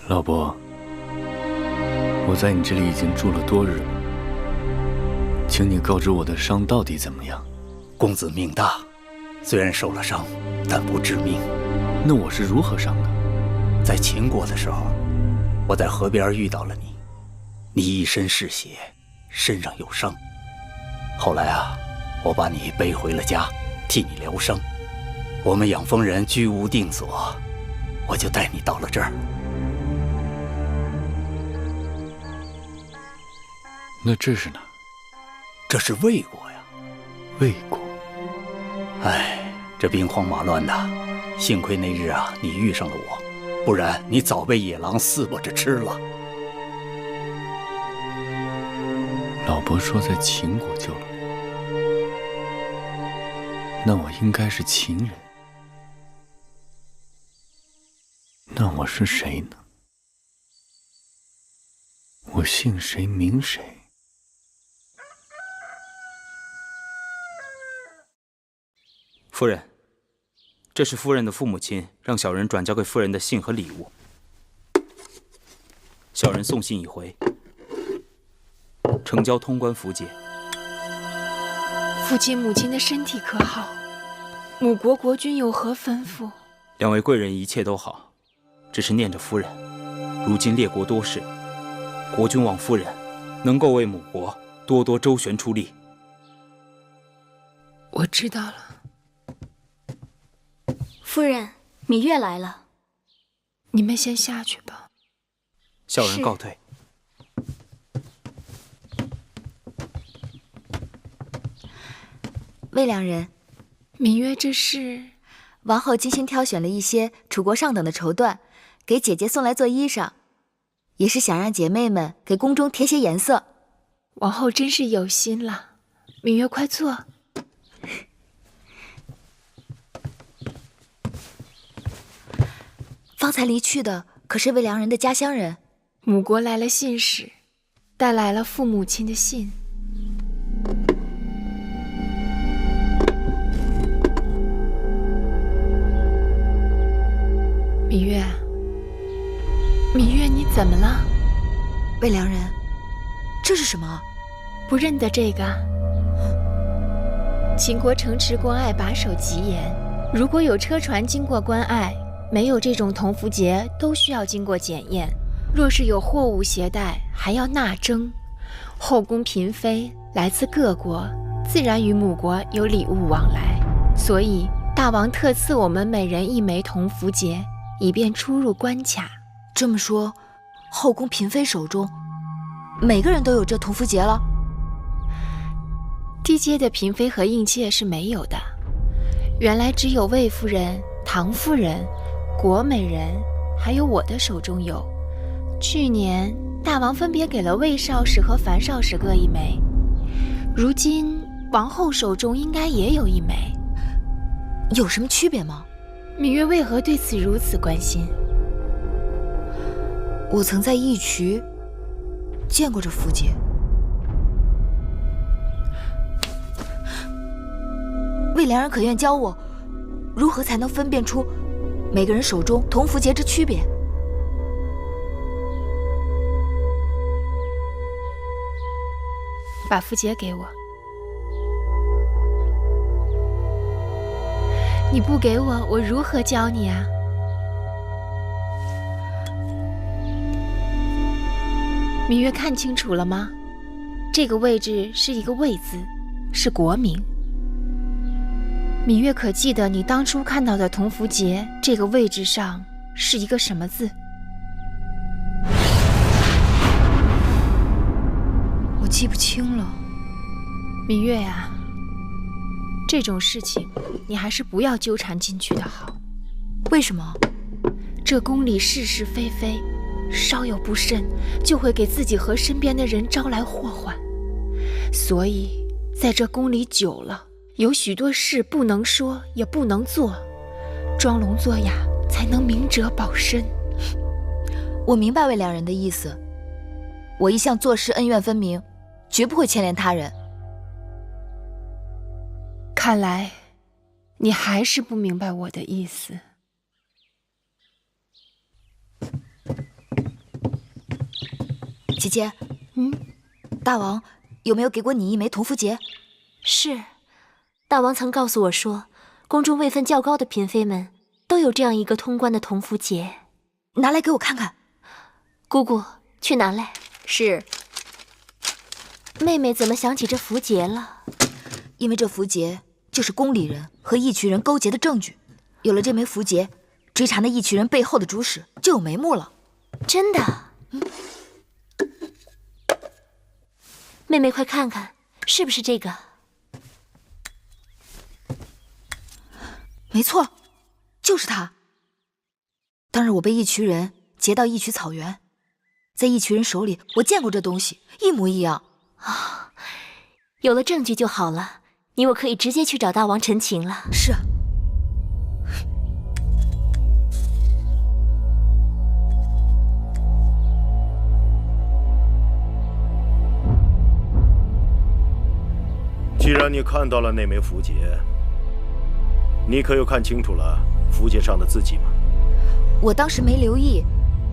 老伯，我在你这里已经住了多日了，请你告知我的伤到底怎么样？公子命大，虽然受了伤，但不致命。那我是如何伤的？在秦国的时候，我在河边遇到了你，你一身是血，身上有伤。后来啊，我把你背回了家，替你疗伤。我们养蜂人居无定所，我就带你到了这儿。那这是哪？这是魏国呀。魏国。哎，这兵荒马乱的，幸亏那日啊，你遇上了我，不然你早被野狼撕巴着吃了。老伯说在秦国救了我，那我应该是秦人。那我是谁呢？我姓谁名谁？夫人，这是夫人的父母亲让小人转交给夫人的信和礼物。小人送信已回，呈交通关符节。父亲母亲的身体可好？母国国君有何吩咐？两位贵人一切都好，只是念着夫人，如今列国多事，国君望夫人能够为母国多多周旋出力。我知道了。夫人，芈月来了。你们先下去吧。小人告退。魏良人，芈月，这是王后精心挑选了一些楚国上等的绸缎，给姐姐送来做衣裳，也是想让姐妹们给宫中添些颜色。王后真是有心了。芈月，快坐。方才离去的可是魏良人的家乡人。母国来了信使，带来了父母亲的信。芈月，芈月，你怎么了？魏良人，这是什么？不认得这个？秦国城池关隘把守极严，如果有车船经过关隘，没有这种铜符节，都需要经过检验。若是有货物携带，还要纳征。后宫嫔妃来自各国，自然与母国有礼物往来，所以大王特赐我们每人1枚铜符节，以便出入关卡。这么说，后宫嫔妃手中每个人都有这铜符节了？低阶的嫔妃和应妾是没有的，原来只有魏夫人、唐夫人、国美人还有我的手中有。去年大王分别给了魏少使和樊少使各1枚，如今王后手中应该也有1枚。有什么区别吗？芈月为何对此如此关心？我曾在义渠见过这符节。魏良人可愿教我，如何才能分辨出每个人手中铜符节之区别？把符节给我。你不给我，我如何教你啊？芈月，看清楚了吗？这个位置是一个魏字，是国名。芈月，可记得你当初看到的铜符节这个位置上是一个什么字？我记不清了。芈月啊，这种事情你还是不要纠缠进去的好。为什么？这宫里是是非非，稍有不慎就会给自己和身边的人招来祸患。所以在这宫里久了，有许多事不能说也不能做，装聋作哑才能明哲保身。我明白魏良人的意思，我一向做事恩怨分明，绝不会牵连他人。看来你还是不明白我的意思。姐姐，大王有没有给过你一枚铜符节？是，大王曾告诉我说，宫中位分较高的嫔妃们都有这样一个通关的铜符节。拿来给我看看。姑姑，去拿来。是。妹妹怎么想起这符节了？因为这符节就是宫里人和义渠人勾结的证据。有了这枚符节，追查那义渠人背后的主使就有眉目了。真的？妹妹快看看，是不是这个？没错，就是他。当日我被义渠人劫到义渠草原，在义渠人手里，我见过这东西，一模一样。啊，有了证据就好了，你我可以直接去找大王陈情了。是。既然你看到了那枚符节，你可有看清楚了符节上的字迹吗？我当时没留意，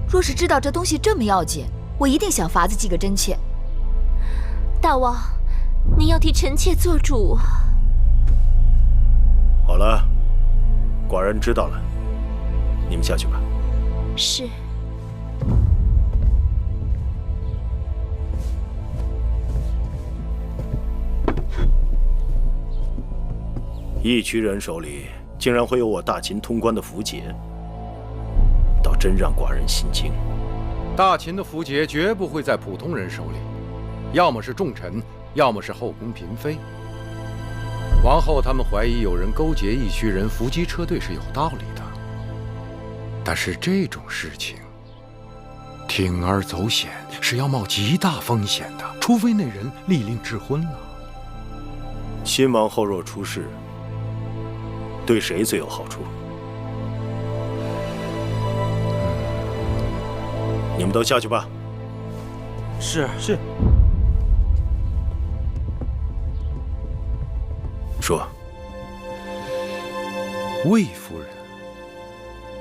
若是知道这东西这么要紧，我一定想法子记个真切。大王，您要替臣妾做主啊！好了，寡人知道了，你们下去吧。是。义渠人手里竟然会有我大秦通关的符节，倒真让寡人心惊。大秦的符节绝不会在普通人手里，要么是重臣，要么是后宫嫔妃。王后他们怀疑有人勾结义渠人伏击车队是有道理的，但是这种事情铤而走险是要冒极大风险的，除非那人立令智昏了。新王后若出事，对谁最有好处？你们都下去吧。是。说。魏夫人，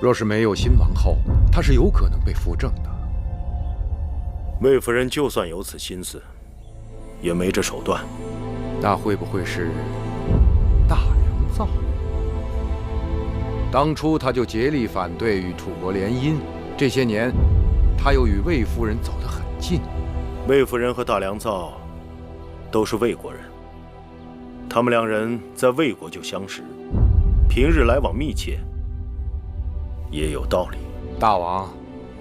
若是没有新王后，她是有可能被扶正的。魏夫人就算有此心思，也没这手段。那会不会是大良造？当初他就竭力反对与楚国联姻，这些年他又与魏夫人走得很近。魏夫人和大良造都是魏国人，他们两人在魏国就相识，平日来往密切，也有道理。大王，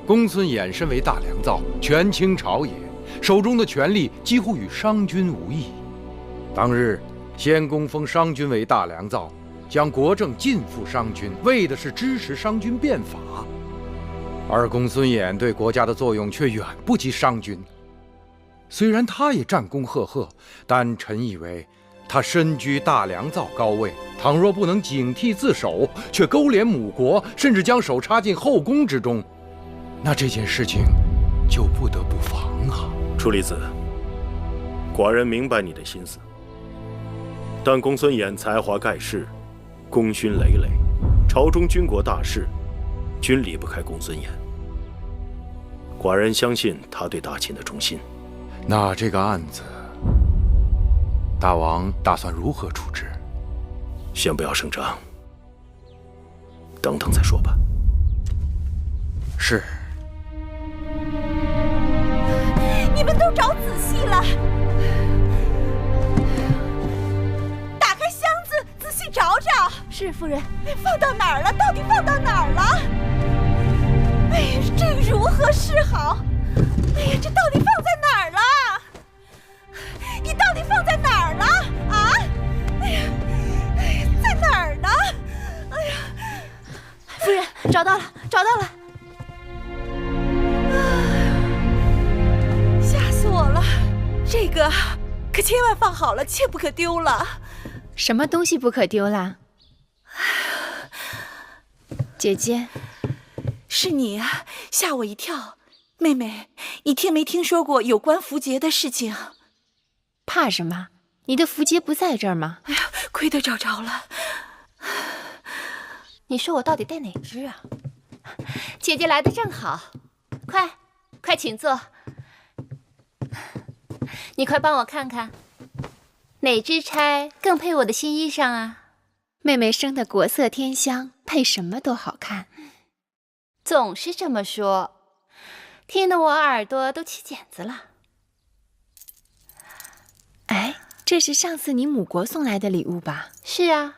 公孙衍身为大良造，权倾朝野，手中的权力几乎与商君无异。当日先公封商君为大良造，将国政尽付商君，为的是支持商君变法。而公孙衍对国家的作用却远不及商君。虽然他也战功赫赫，但臣以为他身居大良造高位，倘若不能警惕自守，却勾连母国，甚至将手插进后宫之中，那这件事情就不得不防啊。楚离子，寡人明白你的心思，但公孙衍才华盖世，功勋累累，朝中军国大事，均离不开公孙衍。寡人相信他对大秦的忠心。那这个案子，大王打算如何处置？先不要声张，等等再说吧。是。你们都找仔细了，打开箱子，仔细找找。是夫人。放到哪儿了？到底放到哪儿了？哎呀，这个如何是好？哎呀，这到底放在哪儿了？你到底放在哪儿了？啊？哎呀，在哪儿呢？哎呀，夫人，找到了，找到了。吓死我了！这个可千万放好了，切不可丢了。什么东西不可丢啦？姐姐，是你啊，吓我一跳。妹妹，你听没听说过有关符节的事情？怕什么？你的符节不在这儿吗？哎呀，亏得找着了。你说我到底带哪只啊？姐姐来的正好，快请坐。你快帮我看看，哪支钗更配我的新衣裳啊？妹妹生的国色天香，配什么都好看。总是这么说，听得我耳朵都起茧子了。哎，这是上次你母国送来的礼物吧？是啊，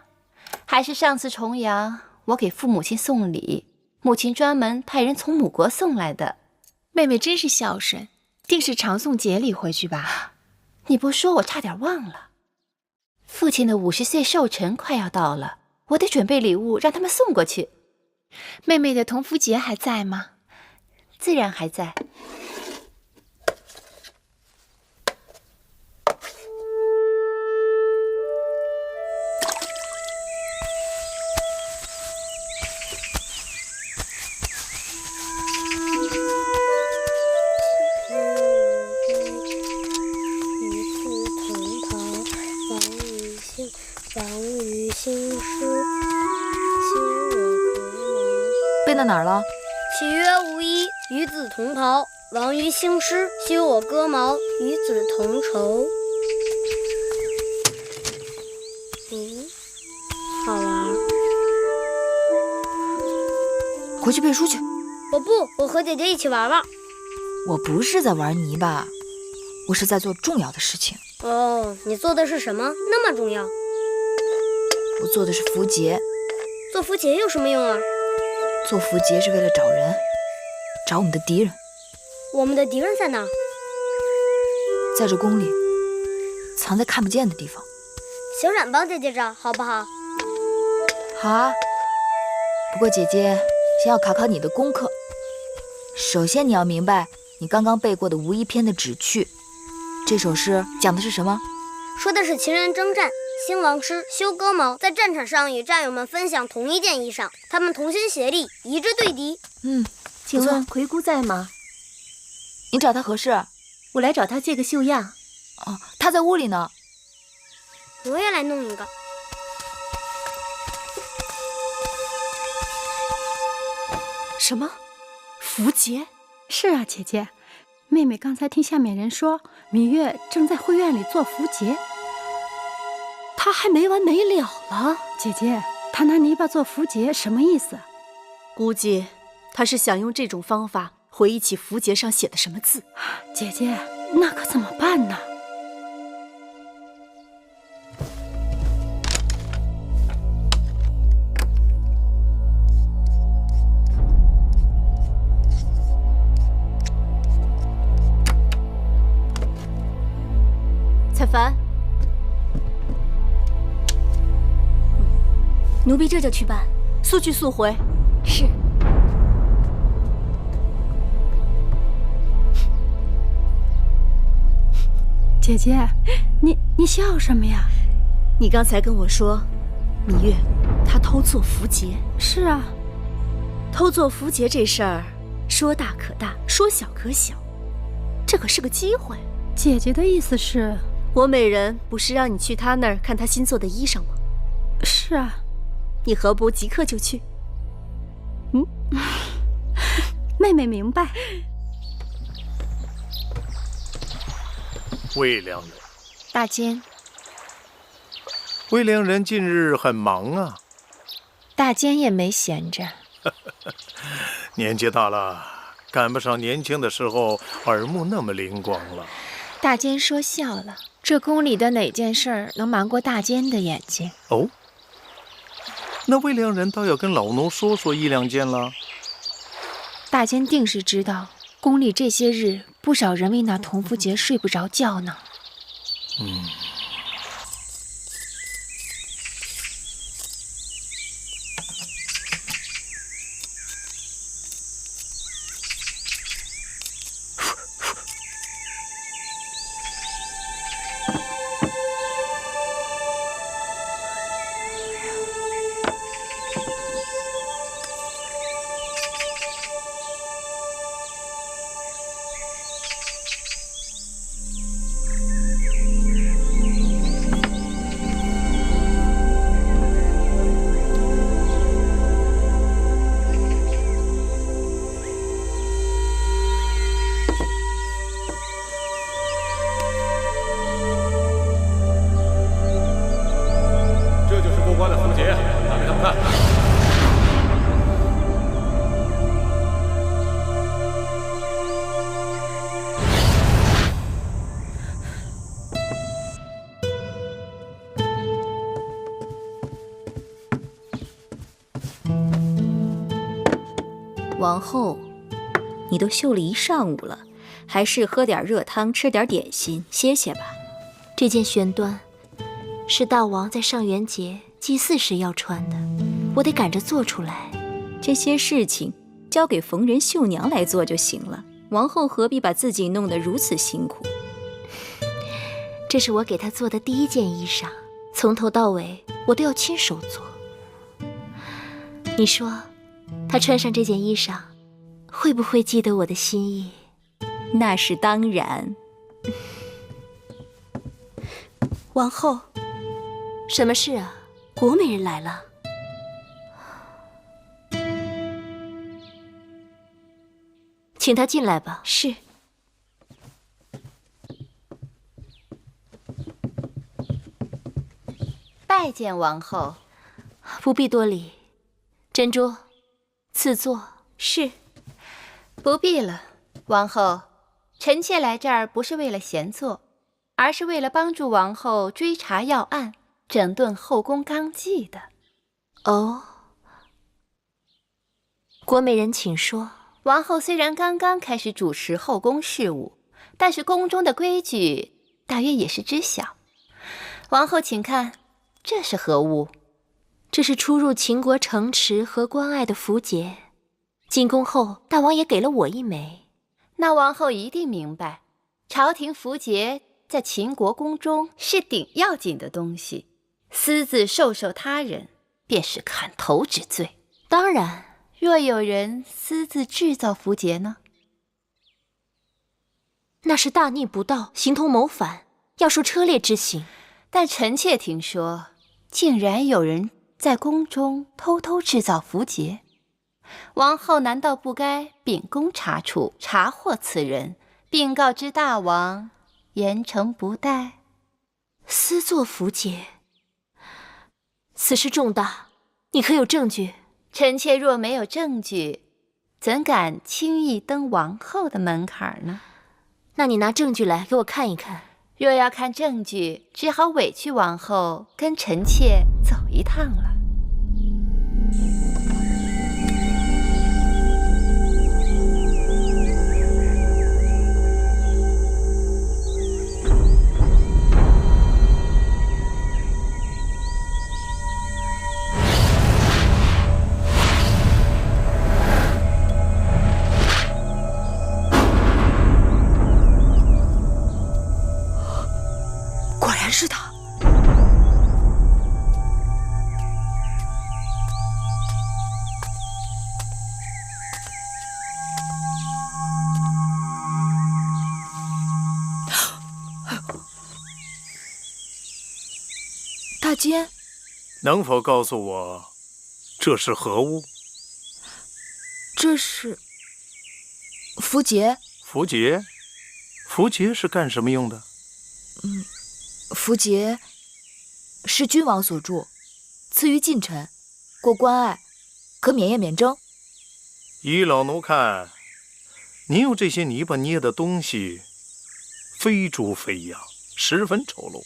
还是上次重阳我给父母亲送礼，母亲专门派人从母国送来的。妹妹真是孝顺，定是常送节礼回去吧？你不说我差点忘了，父亲的50岁寿辰快要到了，我得准备礼物让他们送过去。妹妹的同福节还在吗？自然还在。背到哪儿了？岂曰无衣，与子同袍。王于兴师，修我戈矛，与子同酬。好玩。回去背书去。我不，我和姐姐一起玩玩。我不是在玩泥巴，我是在做重要的事情。哦，你做的是什么？那么重要？我做的是符节。做符节有什么用啊？做符节是为了找人，找我们的敌人。我们的敌人在哪？在这宫里，藏在看不见的地方。小冉帮姐姐找，好不好？好啊。不过姐姐先要考考你的功课。首先你要明白你刚刚背过的《无衣篇》的旨趣。这首诗讲的是什么？说的是秦人征战，兴王师，修戈矛，在战场上与战友们分享同一件衣裳，他们同心协力，一致对敌。请问魁姑在吗？你找他何事？我来找他借个绣样。哦，他在屋里呢。我也来弄一个。什么？符节？是啊，姐姐，妹妹刚才听下面人说，芈月正在会院里做符节。她还没完没了了。姐姐，她拿泥巴做符节什么意思？估计她是想用这种方法回忆起符节上写的什么字。姐姐，那可怎么办呢？采凡，奴婢这就去办，速去速回。是。姐姐，你笑什么呀？你刚才跟我说，芈月她偷做符节。是啊，偷做符节这事儿，说大可大，说小可小，这可是个机会。姐姐的意思是？我美人不是让你去她那儿看她新做的衣裳吗？是啊，你何不即刻就去？妹妹明白。魏良人，大监。魏良人近日很忙啊。大监也没闲着。年纪大了，赶不上年轻的时候耳目那么灵光了。大监说笑了，这宫里的哪件事儿能瞒过大监的眼睛？哦，那魏良人倒要跟老奴说说一两件了。大监定是知道，宫里这些日不少人为那同福节睡不着觉呢。过关的符节，拿给他们看。王后，你都绣了一上午了，还是喝点热汤，吃点点心，歇歇吧。这件玄缎是大王在上元节祭祀时要穿的，我得赶着做出来。这些事情交给缝人绣娘来做就行了，王后何必把自己弄得如此辛苦？这是我给她做的第一件衣裳，从头到尾我都要亲手做。你说，她穿上这件衣裳，会不会记得我的心意？那是当然。王后，什么事啊？国美人来了。请她进来吧。是。拜见王后。不必多礼。珍珠，赐座。是。不必了，王后。臣妾来这儿不是为了闲坐，而是为了帮助王后追查要案，整顿后宫纲纪的。哦，国美人请说。王后虽然刚刚开始主持后宫事务，但是宫中的规矩大约也是知晓。王后请看，这是何物？这是出入秦国城池和关隘的符节，进宫后大王也给了我一枚。那王后一定明白，朝廷符节在秦国宫中是顶要紧的东西，私自授受他人，便是砍头之罪。当然，若有人私自制造符节呢？那是大逆不道，形同谋反，要受车裂之刑。但臣妾听说，竟然有人在宫中偷偷制造符节。王后难道不该秉公查处，查获此人，并告知大王，严惩不贷？私作符节，此事重大，你可有证据？臣妾若没有证据，怎敢轻易登王后的门槛呢？那你拿证据来给我看一看。若要看证据，只好委屈王后跟臣妾走一趟了。果然是他。大监，能否告诉我，这是何物？这是符节。符节？符节是干什么用的？符节是君王所铸，赐于近臣，过关隘可免业免征。依老奴看，您用这些泥巴捏的东西，非猪非羊，十分丑陋，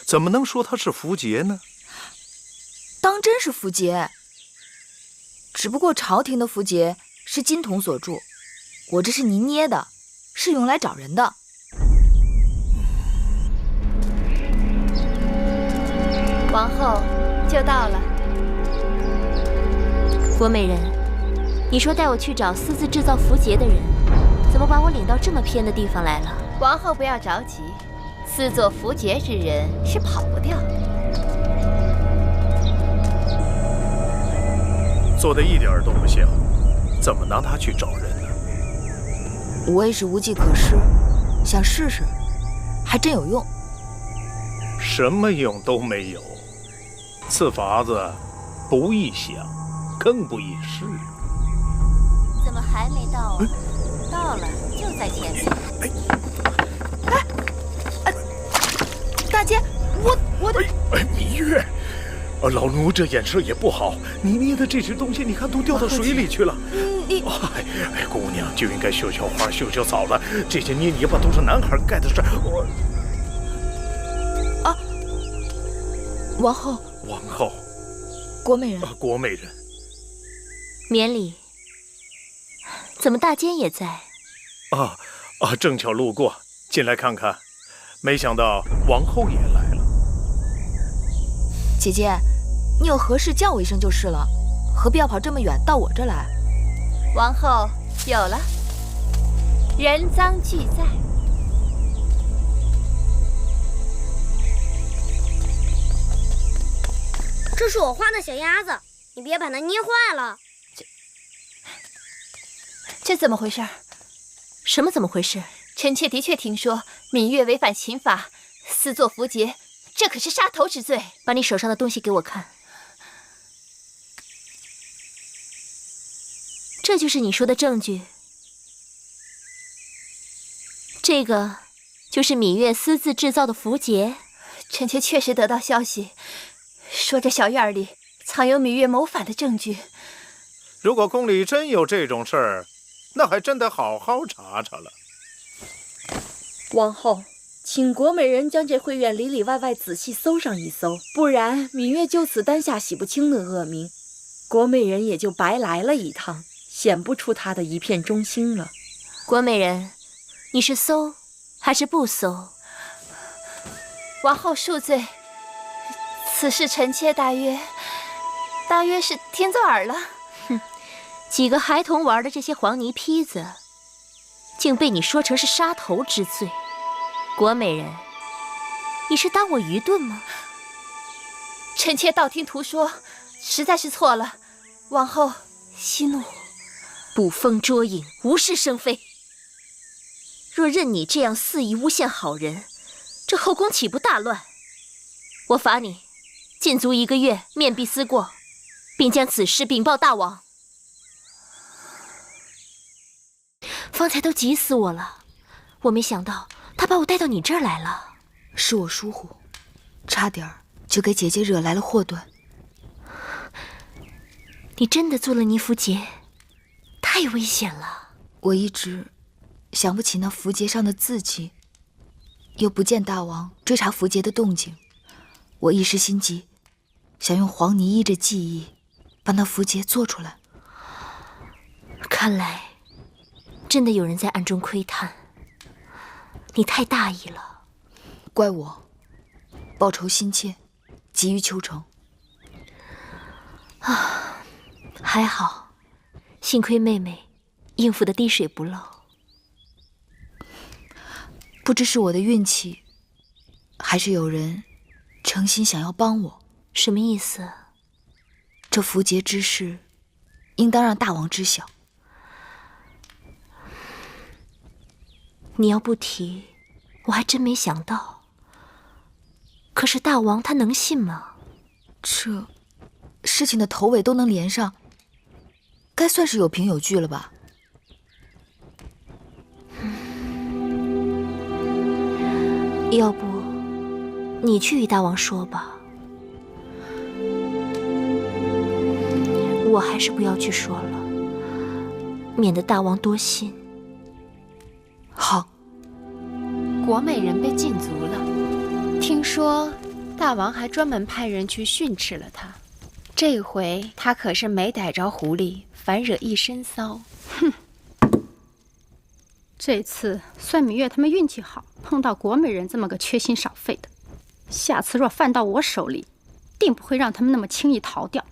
怎么能说它是符节呢？当真是符节，只不过朝廷的符节是金铜所铸，我这是泥捏的，是用来找人的。王后就到了。国美人，你说带我去找私自制造符节的人，怎么把我领到这么偏的地方来了？王后不要着急，私作符节之人是跑不掉的。做的一点都不像，怎么拿他去找人呢？我也是无计可施，想试试，还真有用。什么用都没有，此法子不易想，更不易试。怎么还没到啊？到了，就在前面。大姐，我芈月，老奴这眼色也不好，你捏的这只东西，你看都掉到水里去了。姑娘就应该绣绣花、绣绣草了，这些捏泥巴都是男孩干的事。王后，国美人，国美人，免礼。怎么大坚也在？正巧路过，进来看看。没想到王后也来了。姐姐，你有何事叫我一声就是了，何必要跑这么远到我这来？王后有了，人赃俱在。这是我画的小鸭子，你别把它捏坏了。这怎么回事？什么怎么回事？臣妾的确听说芈月违反秦法，私作符节，这可是杀头之罪。把你手上的东西给我看。这就是你说的证据。这个就是芈月私自制造的符节。臣妾确实得到消息，说这小院里藏有芈月谋反的证据。如果宫里真有这种事儿，那还真得好好查查了。王后，请国美人将这慧院里里外外仔细搜上一搜，不然芈月就此担下洗不清的恶名，国美人也就白来了一趟，显不出她的一片忠心了。国美人，你是搜还是不搜？王后恕罪，此事臣妾大约是听作耳了。哼，几个孩童玩的这些黄泥坯子，竟被你说成是杀头之罪。国美人，你是当我愚钝吗？臣妾道听途说，实在是错了，王后息怒。捕风捉影，无事生非。若任你这样肆意诬陷好人，这后宫岂不大乱？我罚你禁足1个月，面壁思过，并将此事禀报大王。方才都急死我了，我没想到他把我带到你这儿来了。是我疏忽，差点就给姐姐惹来了祸端。你真的做了泥符节？太危险了。我一直想不起那符节上的字迹，又不见大王追查符节的动静，我一时心急，想用黄泥依着记忆把那符节做出来。看来真的有人在暗中窥探，你太大意了。怪我报仇心切，急于求成。还好，幸亏妹妹应付得滴水不漏。不知是我的运气，还是有人诚心想要帮我。什么意思？这符节之事，应当让大王知晓。你要不提，我还真没想到。可是大王他能信吗？这事情的头尾都能连上，该算是有凭有据了吧？要不你去与大王说吧，我还是不要去说了，免得大王多心。好。国美人被禁足了，听说大王还专门派人去训斥了他。这回他可是没逮着狐狸，反惹一身骚。哼！这次算芈月他们运气好，碰到国美人这么个缺心少肺的。下次若犯到我手里，定不会让他们那么轻易逃掉。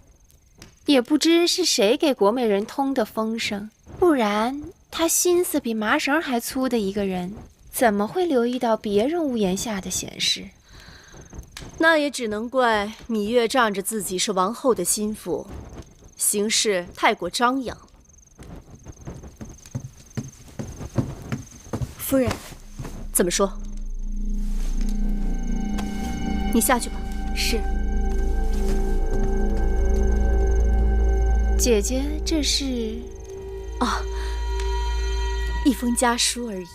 也不知是谁给国美人通的风声，不然他心思比麻绳还粗的一个人，怎么会留意到别人屋檐下的闲事？那也只能怪芈月仗着自己是王后的心腹，行事太过张扬。夫人，怎么说？你下去吧。是。姐姐，这是？一封家书而已。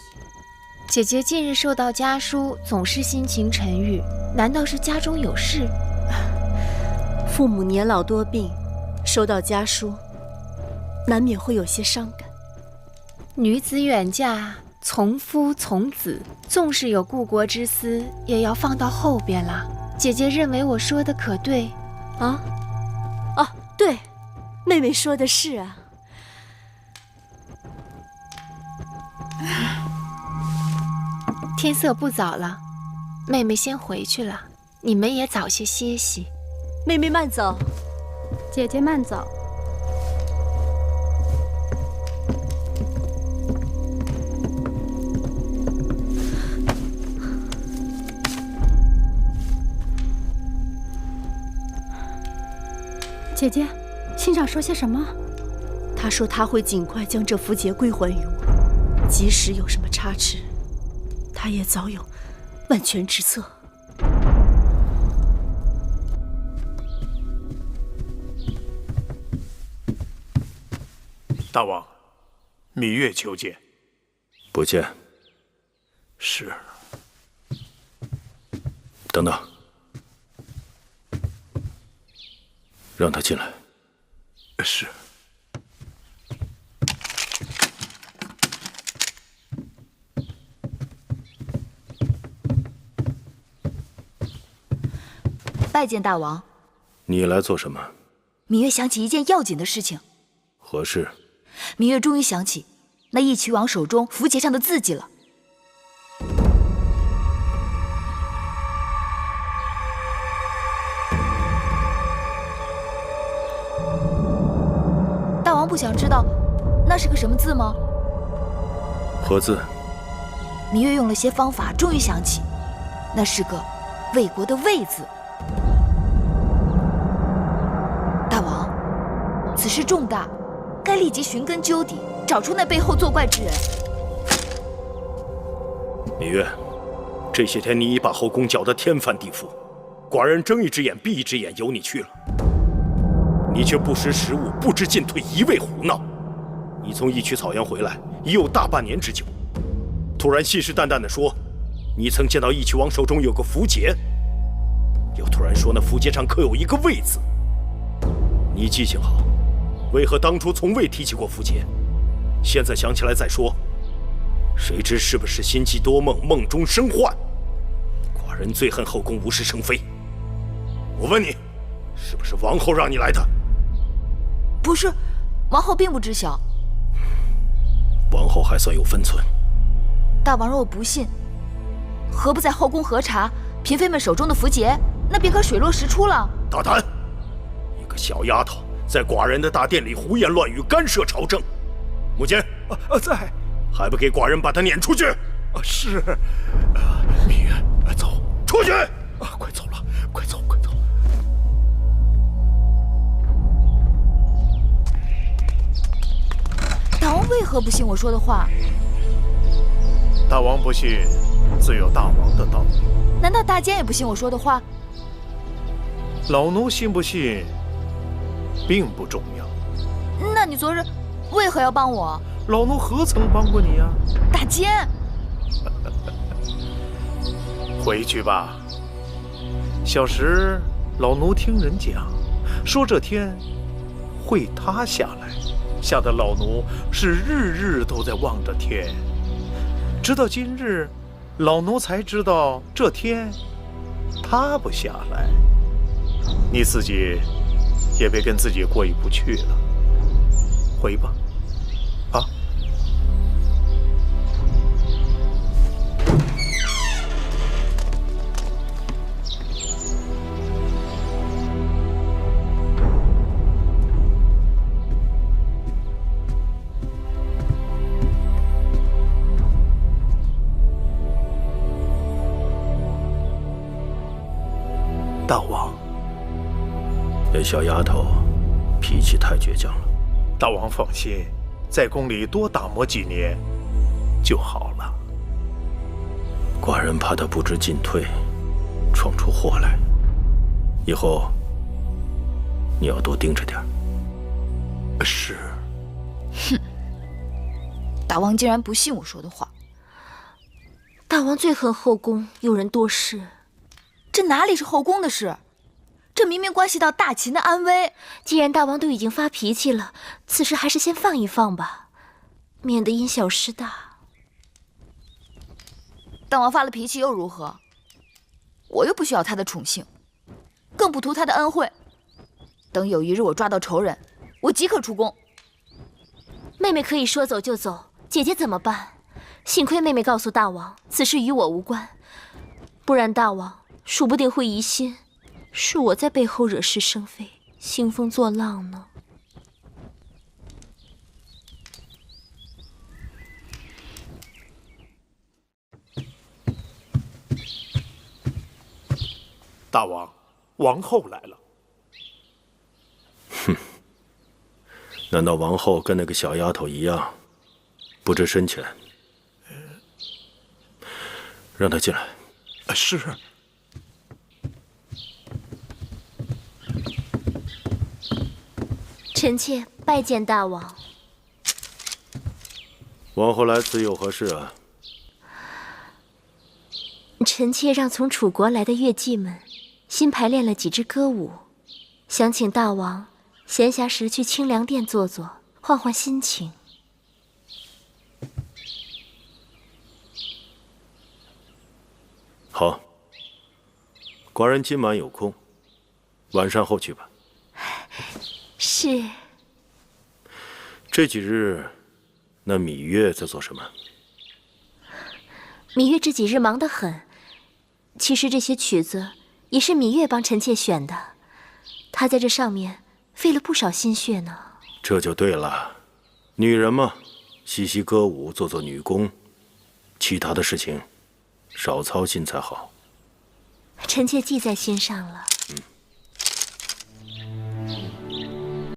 姐姐近日收到家书，总是心情沉郁，难道是家中有事？父母年老多病，收到家书，难免会有些伤感。女子远嫁，从夫从子，纵使有故国之思，也要放到后边啦。姐姐认为我说的可对？啊？啊，对，妹妹说的是啊。天色不早了，妹妹先回去了，你们也早些歇息。妹妹慢走，姐姐慢走。姐姐，信上说些什么？他说他会尽快将这符节归还于我，即使有什么差池，他也早有万全之策。大王，芈月求见。不见。是。等等，让他进来。是。拜见大王。你来做什么？芈月想起一件要紧的事情。何事？芈月终于想起那义渠王手中符节上的字迹了。大王不想知道那是个什么字吗？何字？芈月用了些方法，终于想起，那是个魏国的魏字。大王，此事重大，该立即寻根究底，找出那背后作怪之人。芈月，这些天你已把后宫搅得天翻地覆，寡人睁一只眼闭一只眼由你去了，你却不识时务，不知进退，一味胡闹。你从义渠草原回来已有大半年之久，突然信誓旦旦地说你曾见到义渠王手中有个符节，又突然说那符节上刻有一个魏字。你记性好，为何当初从未提起过符节？现在想起来再说，谁知是不是心悸多梦，梦中生幻？寡人最恨后宫无事生非。我问你，是不是王后让你来的？不是，王后并不知晓。王后还算有分寸。大王若不信，何不在后宫核查嫔妃们手中的符节，那便可水落石出了。大胆！一个小丫头在寡人的大殿里胡言乱语，干涉朝政。母亲，在，还不给寡人把她撵出去？是。芈月，走，出去！快走了，快走，快走。大王为何不信我说的话？大王不信，自有大王的道理。难道大监也不信我说的话？老奴信不信，并不重要。那你昨日为何要帮我？老奴何曾帮过你啊？大监，回去吧。小时老奴听人讲，说这天会塌下来，吓得老奴是日日都在望着天。直到今日，老奴才知道这天塌不下来。你自己也别跟自己过意不去了，回吧。啊！大王，那小丫头脾气太倔强了。大王放心，在宫里多打磨几年就好了。寡人怕她不知进退，闯出祸来。以后你要多盯着点。是。哼，大王竟然不信我说的话。大王最恨后宫有人多事。这哪里是后宫的事？这明明关系到大秦的安危。既然大王都已经发脾气了，此事还是先放一放吧，免得因小失大。大王发了脾气又如何？我又不需要他的宠幸，更不图他的恩惠。等有一日我抓到仇人，我即刻出宫。妹妹可以说走就走，姐姐怎么办？幸亏妹妹告诉大王，此事与我无关，不然大王说不定会疑心是我在背后惹是生非、兴风作浪呢。大王，王后来了。哼，难道王后跟那个小丫头一样，不知深浅？让她进来。是。臣妾拜见大王。王后来此有何事啊？臣妾让从楚国来的乐伎们新排练了几支歌舞，想请大王闲暇时去清凉殿坐坐，换换心情。好，寡人今晚有空，晚膳后去吧。是。这几日，那芈月在做什么？芈月这几日忙得很。其实这些曲子也是芈月帮臣妾选的，她在这上面费了不少心血呢。这就对了，女人嘛，习习歌舞，做做女工，其他的事情少操心才好。臣妾记在心上了。